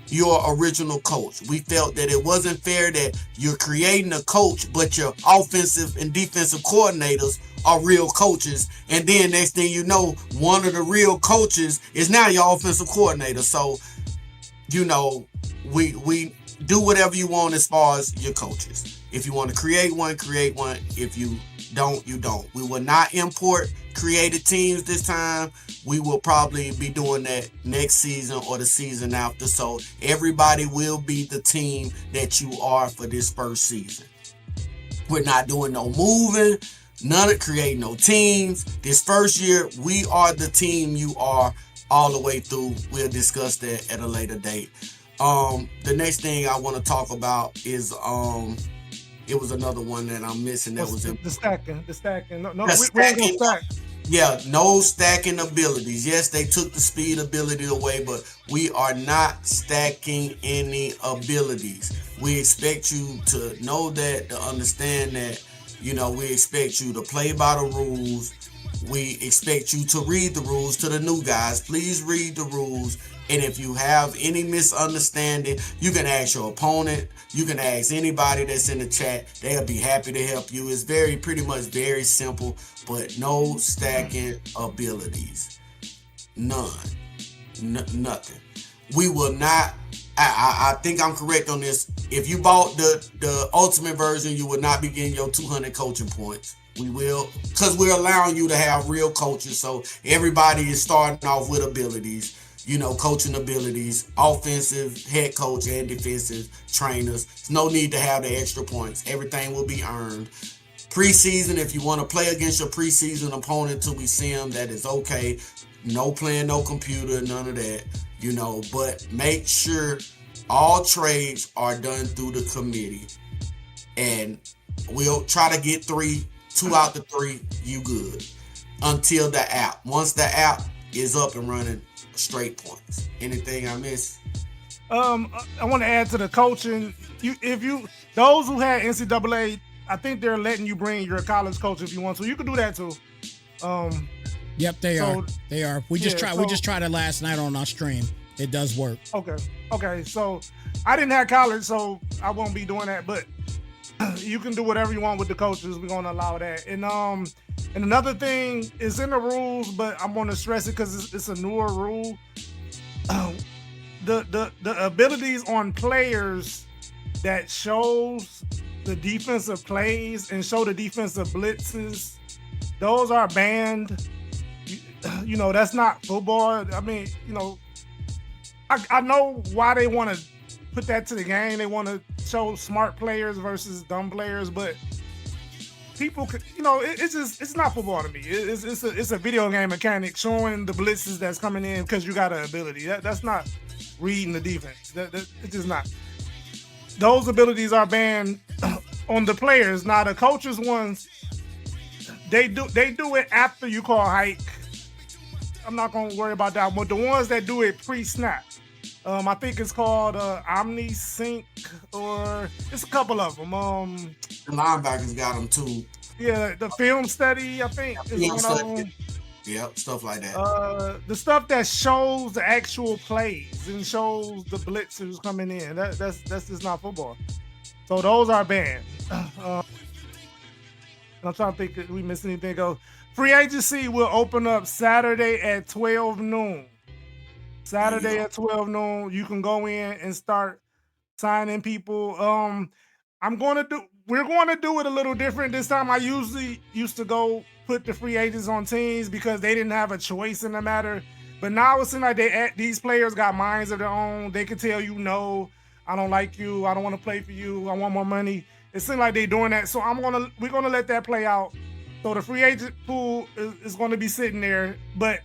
Speaker 2: your original coach. We felt that it wasn't fair that you're creating a coach, but your offensive and defensive coordinators are real coaches. And then next thing you know, one of the real coaches is now your offensive coordinator. So, we do whatever you want as far as your coaches. If you want to create one, create one. If you don't, you don't. We will not import created teams this time. We will probably be doing that next season or the season after. So everybody will be the team that you are for this first season. We're not doing no moving, none of creating no teams. This first year, we are the team you are all the way through. We'll discuss that at a later date. The next thing I want to talk about is it was another one that I'm missing. That was
Speaker 3: the stacking. No,
Speaker 2: the
Speaker 3: we
Speaker 2: stacking.
Speaker 3: ain't gonna stack.
Speaker 2: Yeah, no stacking abilities. Yes, they took the speed ability away, but we are not stacking any abilities. We expect you to know that, to understand that, we expect you to play by the rules. We expect you to read the rules. To the new guys, please read the rules. And if you have any misunderstanding, you can ask your opponent. You can ask anybody that's in the chat. They'll be happy to help you. It's pretty much very simple, but no stacking abilities. None. Nothing. we will not. I think I'm correct on this. If you bought the ultimate version, you will not be getting your 200 coaching points. We will, because we're allowing you to have real coaches. So everybody is starting off with abilities, coaching abilities, offensive head coach and defensive trainers. There's no need to have the extra points. Everything will be earned. Preseason, if you want to play against your preseason opponent till we see them, that is okay. No playing, no computer, none of that. But make sure all trades are done through the committee, and we'll try to get 2 out the 3, you good, until the app. Once the app is up and running, straight points. Anything I missed?
Speaker 3: I want to add to the coaching. Those who had NCAA, I think they're letting you bring your college coach if you want to. You can do that too.
Speaker 1: Yep, they are. They are. We just tried it last night on our stream. It does work.
Speaker 3: Okay. So I didn't have college, so I won't be doing that. But you can do whatever you want with the coaches. We're gonna allow that. And another thing is in the rules, but I'm gonna stress it because it's a newer rule. The abilities on players that shows the defensive plays and show the defensive blitzes, those are banned. That's not football. I mean, I know why they want to put that to the game. They want to show smart players versus dumb players, but people could, it's not football to me. It's a video game mechanic showing the blitzes that's coming in because you got an ability. That's not reading the defense. It's just not. Those abilities are banned on the players. Now the coaches ones, they do it after you call hike. I'm not gonna worry about that. But the ones that do it pre-snap, I think it's called OmniSync, or it's a couple of them.
Speaker 2: The linebackers got them too.
Speaker 3: Yeah, the film study, I think, is one of them.
Speaker 2: Yep, stuff like that.
Speaker 3: The stuff that shows the actual plays and shows the blitzers coming in. That's just not football. So those are banned. I'm trying to think if we missed anything else. Free agency will open up Saturday at 12 noon. At 12 noon, you can go in and start signing people. We're going to do it a little different this time. I usually used to go put the free agents on teams because they didn't have a choice in the matter. But now it seems like these players got minds of their own. They can tell you, no, I don't like you. I don't want to play for you. I want more money. It seems like they're doing that. So we're gonna let that play out. So the free agent pool is going to be sitting there, but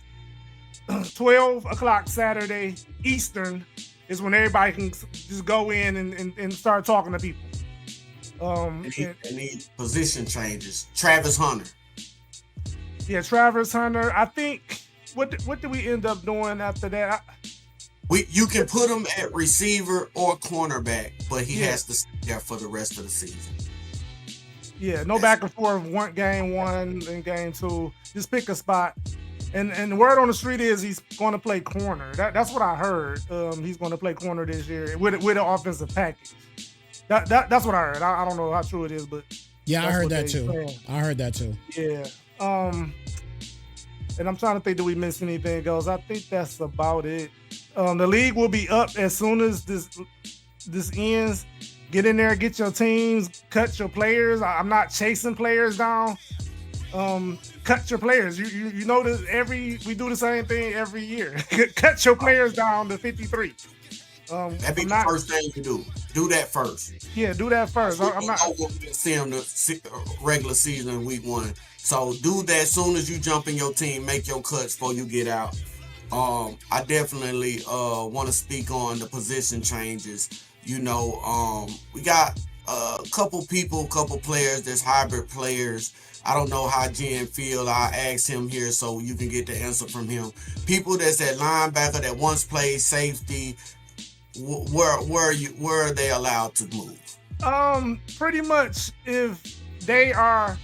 Speaker 3: 12 o'clock Saturday Eastern is when everybody can just go in and start talking to people.
Speaker 2: And need position changes. Travis Hunter.
Speaker 3: Yeah, Travis Hunter. I think what did we end up doing after that?
Speaker 2: You can put him at receiver or cornerback, but he has to stay there for the rest of the season.
Speaker 3: Yeah, no back and forth. Game 1 and game 2. Just pick a spot. And the word on the street is he's going to play corner. That's what I heard. He's going to play corner this year with an offensive package. That's what I heard. I don't know how true it is, but
Speaker 1: yeah, I heard that too. I heard that too.
Speaker 3: Yeah. And I'm trying to think, do we miss anything else? I think that's about it. The league will be up as soon as this ends. Get in there, get your teams, cut your players. I'm not chasing players down. Cut your players. You know this. We do the same thing every year. Cut your players down to 53.
Speaker 2: That'd be the first thing you do. Do that first.
Speaker 3: Yeah, do that first. I'm not
Speaker 2: see them the regular season week 1. So do that as soon as you jump in your team. Make your cuts before you get out. I definitely want to speak on the position changes. We got a couple players that's hybrid players. I don't know how Jen feel. I asked him here so you can get the answer from him. People that's at linebacker that once played safety, where are they allowed to move?
Speaker 3: Pretty much if they are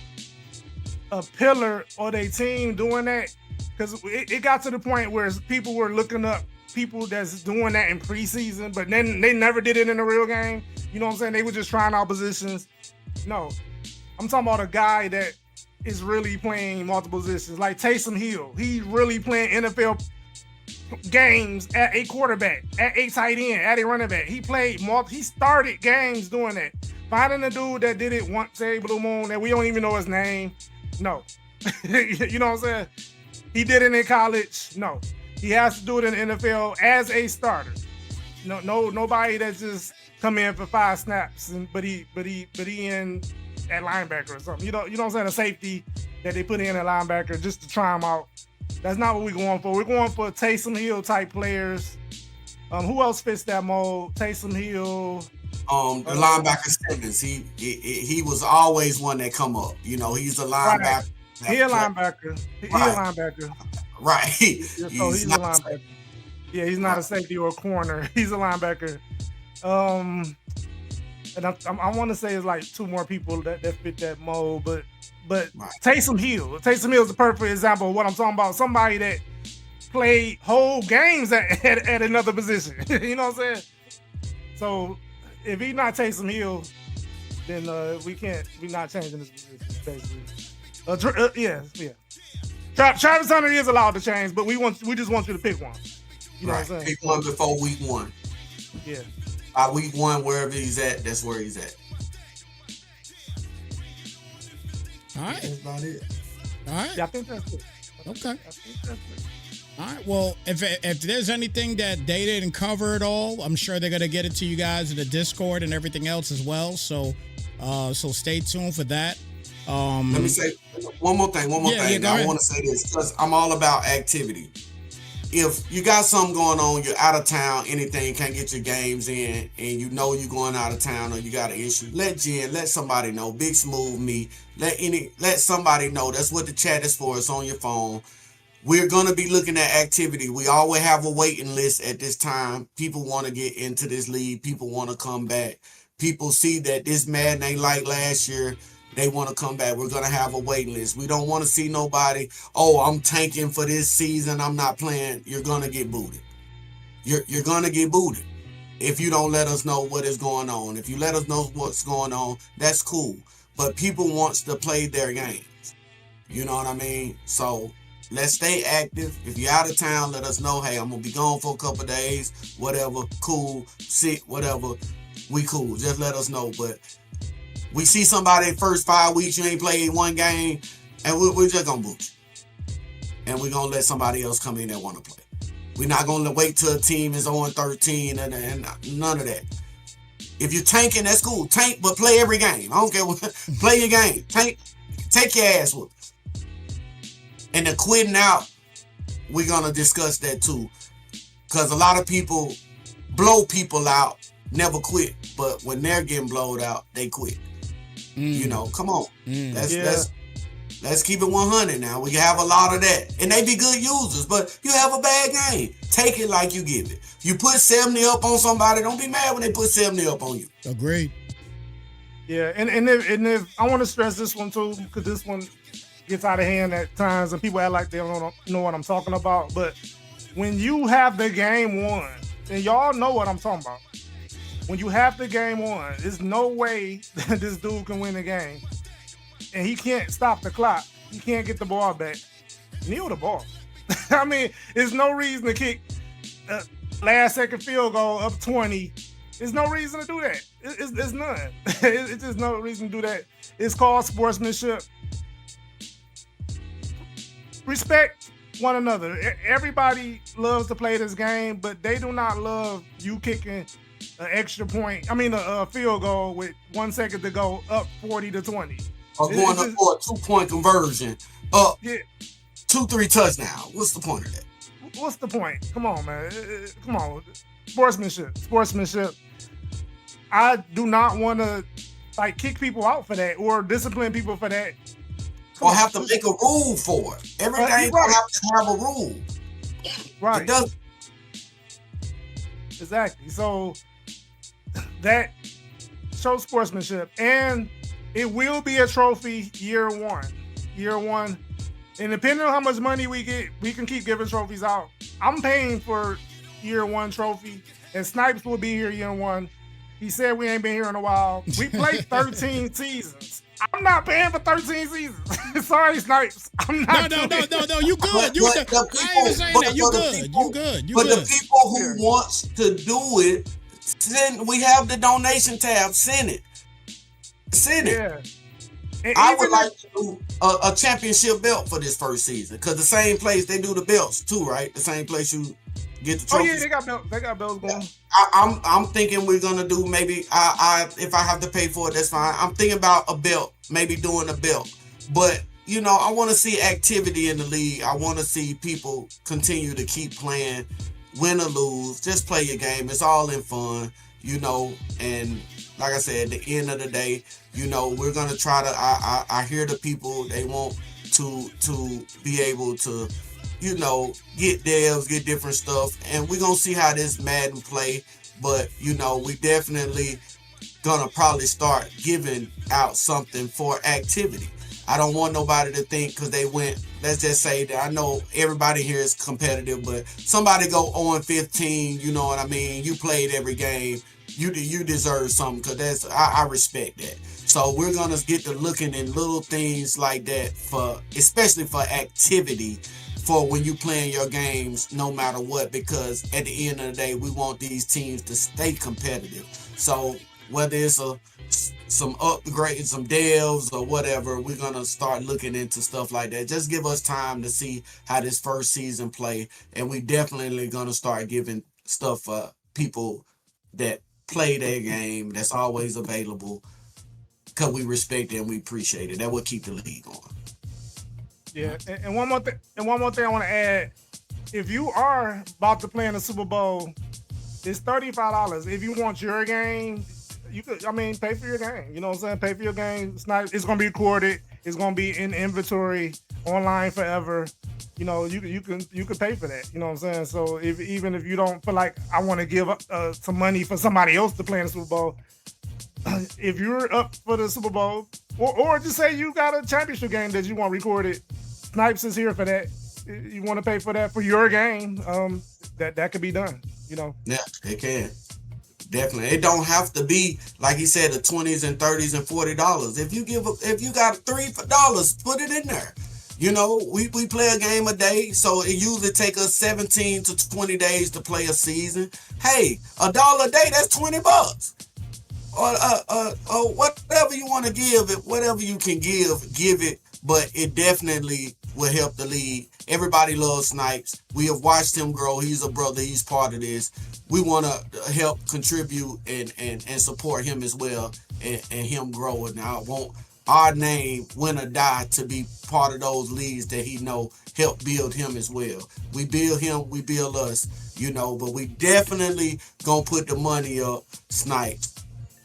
Speaker 3: a pillar or their team doing that, because it got to the point where people were looking up people that's doing that in preseason, but then they never did it in the real game. You know what I'm saying? They were just trying out positions. No, I'm talking about a guy that is really playing multiple positions, like Taysom Hill. He's really playing NFL games at a quarterback, at a tight end, at a running back. He started games doing that. Finding a dude that did it once a blue moon that we don't even know his name. No. You know what I'm saying? He did it in college. No. He has to do it in the NFL as a starter. Nobody that just come in for 5 snaps but he in at linebacker or something. You know what I'm saying? A safety that they put in at linebacker just to try him out. That's not what we're going for. We're going for Taysom Hill type players. Who else fits that mold? Taysom Hill.
Speaker 2: The linebacker Simmons. He was always one that come up. You know, he's a linebacker.
Speaker 3: Right. He a linebacker. He a linebacker.
Speaker 2: Right.
Speaker 3: So he's a linebacker. Yeah, he's not a safety or a corner. He's a linebacker. And I want to say it's like 2 more people that fit that mold, but right. Taysom Hill is the perfect example of what I'm talking about. Somebody that played whole games at another position. You know what I'm saying? So if he's not Taysom Hill, then we're not changing this position, basically. Yeah. Travis Hunter is allowed to change, but we just want you to pick one. You know what I'm saying?
Speaker 2: Pick one before week 1.
Speaker 3: Yeah.
Speaker 2: By week 1, wherever he's at, that's where he's at.
Speaker 1: All right.
Speaker 2: That's about it.
Speaker 1: All right.
Speaker 3: Yeah, I think that's it.
Speaker 1: Okay. All right. Well, if there's anything that they didn't cover at all, I'm sure they're gonna get it to you guys in the Discord and everything else as well. So stay tuned for that.
Speaker 2: Let me say one more thing.
Speaker 1: Yeah,
Speaker 2: I want to say this because I'm all about activity. If you got something going on, you're out of town, anything, can't get your games in, and you know you're going out of town or you got an issue, let somebody know. Big Smooth me. Let somebody know. That's what the chat is for. It's on your phone. We're going to be looking at activity. We always have a waiting list at this time. People want to get into this league. People want to come back. People see that this Madden ain't like last year. They want to come back. We're going to have a waiting list. We don't want to see nobody, I'm tanking for this season, I'm not playing. You're going to get booted. You're going to get booted if you don't let us know what is going on. If you let us know what's going on, that's cool. But people wants to play their games. You know what I mean? So let's stay active. If you're out of town, let us know, hey, I'm going to be gone for a couple of days, whatever, cool, sick, whatever. We cool. Just let us know. But we see somebody in the first 5 weeks, you ain't played one game, and we're just going to boot you. And we're going to let somebody else come in that want to play. We're not going to wait till a team is 0-13 and none of that. If you're tanking, that's cool. Tank, but play every game. I don't care what. Play your game. Tank, take your ass with us. And the quitting out, we're going to discuss that too. Because a lot of people blow people out, never quit. But when they're getting blowed out, they quit. You know, come on. Let's keep it 100 now. We have a lot of that. And they be good users, but you have a bad game. Take it like you give it. You put 70 up on somebody, don't be mad when they put 70 up on you.
Speaker 1: Agreed.
Speaker 3: Yeah, and if I want to stress this one too, because this one gets out of hand at times and people act like they don't know what I'm talking about. But when you have the game won, and y'all know what I'm talking about. When you have the game won, there's no way that this dude can win the game. And he can't stop the clock. He can't get the ball back. Kneel the ball. I mean, there's no reason to kick last second field goal up 20. There's no reason to do that. It's none. It's just no reason to do that. It's called sportsmanship. Respect one another. Everybody loves to play this game, but they do not love you kicking an extra point. I mean, a field goal with 1 second to go up 40-20.
Speaker 2: Or going up for a 2-point conversion. Up 2-3 touchdowns. What's the point of that?
Speaker 3: What's the point? Come on, man. Come on. Sportsmanship. I do not want to kick people out for that or discipline people for that.
Speaker 2: Or have to make a rule for it. Every game don't have to have a rule.
Speaker 3: Right.
Speaker 2: It doesn't.
Speaker 3: Exactly. So that shows sportsmanship. And it will be a trophy year one. And depending on how much money we get, we can keep giving trophies out. I'm paying for year one trophy, and Snipes will be here year one. He said we ain't been here in a while. We played 13 seasons. I'm not paying for 13 seasons. Sorry, Snipes. I'm not.
Speaker 1: No. You good. You good. I ain't even saying that. You good. You good. You
Speaker 2: But
Speaker 1: good.
Speaker 2: the people who wants to do it, we have the donation tab. Send it.
Speaker 3: Yeah. And
Speaker 2: I would like to do a championship belt for this first season, because the same place they do the belts too, right? The same place you get the trophies.
Speaker 3: Oh yeah, they got belts. They got belts going.
Speaker 2: I'm thinking we're gonna do maybe if I have to pay for it, that's fine. I'm thinking about a belt, maybe doing a belt, but I want to see activity in the league. I want to see people continue to keep playing, win or lose. Just play your game. It's all in fun, and like I said, at the end of the day, we're gonna try to. I hear the people, they want to be able to, get devs, get different stuff, and we're gonna see how this Madden play. But we definitely gonna probably start giving out something for activity. I don't want nobody to think because they went. Let's just say that I know everybody here is competitive, but somebody go 0-15. You know what I mean? You played every game. You deserve something, because I respect that. So we're gonna get to looking in little things like that, especially for activity, for when you playing your games, no matter what, because at the end of the day, we want these teams to stay competitive. So whether it's some upgrades, some devs or whatever, we're gonna start looking into stuff like that. Just give us time to see how this first season play, and we definitely gonna start giving stuff for people that play their game, that's always available, because we respect it and we appreciate it. That will keep the league on.
Speaker 3: Yeah, and one more thing. I want to add: if you are about to play in the Super Bowl, it's $35. If you want your game, you could. Pay for your game. You know what I'm saying? Pay for your game. It's gonna be recorded. It's gonna be in inventory online forever. You can pay for that. You know what I'm saying? So even if you don't feel like I want to give some money for somebody else to play in the Super Bowl, if you're up for the Super Bowl, or just say you got a championship game that you want recorded, Snipes is here for that. You want to pay for that for your game, that could be done.
Speaker 2: Yeah, it can. Definitely. It don't have to be, like he said, the 20s and 30s and $40. If you got $3, put it in there. We play a game a day, so it usually take us 17 to 20 days to play a season. Hey, $1 a day, that's $20. Or whatever you want to give it, whatever you can give it. But it definitely will help the league. Everybody loves Snipes. We have watched him grow. He's a brother. He's part of this. We want to help contribute and support him as well, and him growing. I want our name, win or die, to be part of those leagues that he help build him as well. We build him, we build us, but we definitely gonna put the money up, Snipes.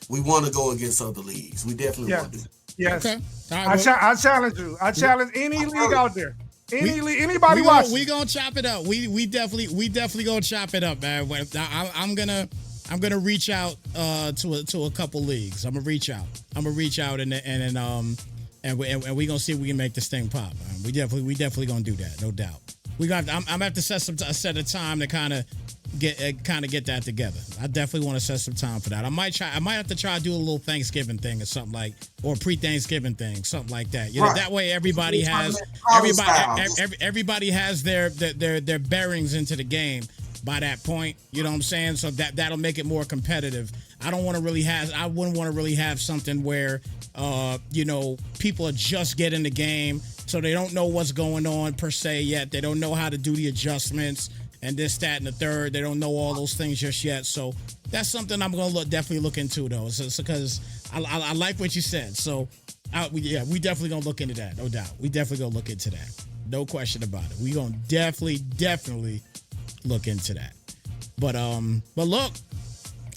Speaker 2: We want to go against other leagues. We definitely want to do.
Speaker 3: Yes.
Speaker 1: Okay. Right,
Speaker 3: I challenge you. I challenge any league out there. Anybody watching.
Speaker 1: We gonna chop it up. We definitely gonna chop it up, man. I'm gonna reach out to a couple leagues. I'm gonna reach out and we gonna see if we can make this thing pop, man. We definitely gonna do that, no doubt. I'm gonna have to set a time to kind of get that together. I definitely want to set some time for that. I might have to try to do a little Thanksgiving thing or something, like, or pre-Thanksgiving thing, something like that. Right. That way everybody has their bearings into the game by that point. You know what I'm saying? So that'll make it more competitive. I wouldn't want to really have something where people are just getting the game, so they don't know what's going on per se yet. They don't know how to do the adjustments and this, that, and the third. They don't know all those things just yet. So that's something I'm going to definitely look into, though, because I like what you said. So, we definitely going to look into that, no doubt. We definitely going to look into that. No question about it. We going to definitely look into that. But look,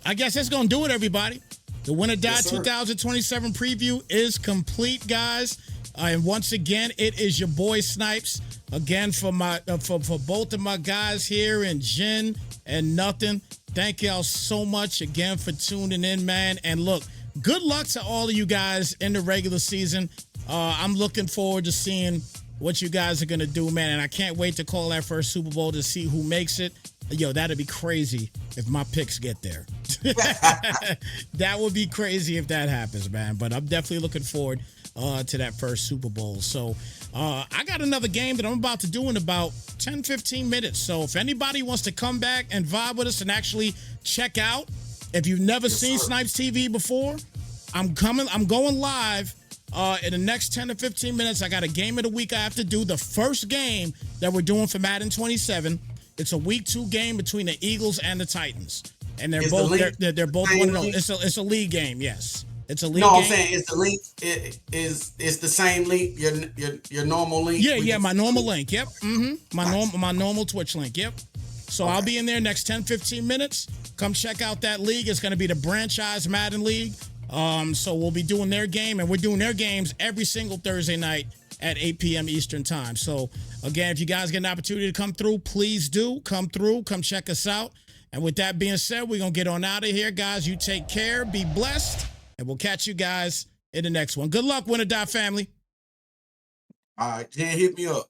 Speaker 1: I guess that's going to do it, everybody. The Win or Die 2027 preview is complete, guys. And once again, it is your boy Snipes. Again, for both of my guys here, and Jen and Nothing, thank y'all so much again for tuning in, man. And look, good luck to all of you guys in the regular season. I'm looking forward to seeing what you guys are going to do, man. And I can't wait to call that first Super Bowl to see who makes it. Yo, that'd be crazy if my picks get there. That would be crazy if that happens, man. But I'm definitely looking forward to that first Super Bowl. So I got another game that I'm about to do in about 10, 15 minutes. So if anybody wants to come back and vibe with us and actually check out, if you've never seen Snipes TV before, I'm going live in the next 10 to 15 minutes. I got a game of the week I have to do. The first game that we're doing for Madden 27. It's a week 2 game between the Eagles and the Titans. And they're both 1-0. It's a league game, yes. It's a league game.
Speaker 2: No, I'm saying it's the link. It's the same link. Your normal link.
Speaker 1: Yeah, my normal link. Yep. My normal Twitch link. Yep. So I'll be in there next 10, 15 minutes. Come check out that league. It's going to be the Franchise Madden League. So we'll be doing their game, and we're doing their games every single Thursday night at 8 p.m. Eastern time. So again, if you guys get an opportunity to come through, please do come through. Come check us out. And with that being said, we're going to get on out of here, guys. You take care, be blessed, and we'll catch you guys in the next one. Good luck, Win or Die family.
Speaker 2: All right, Jen, hit me up.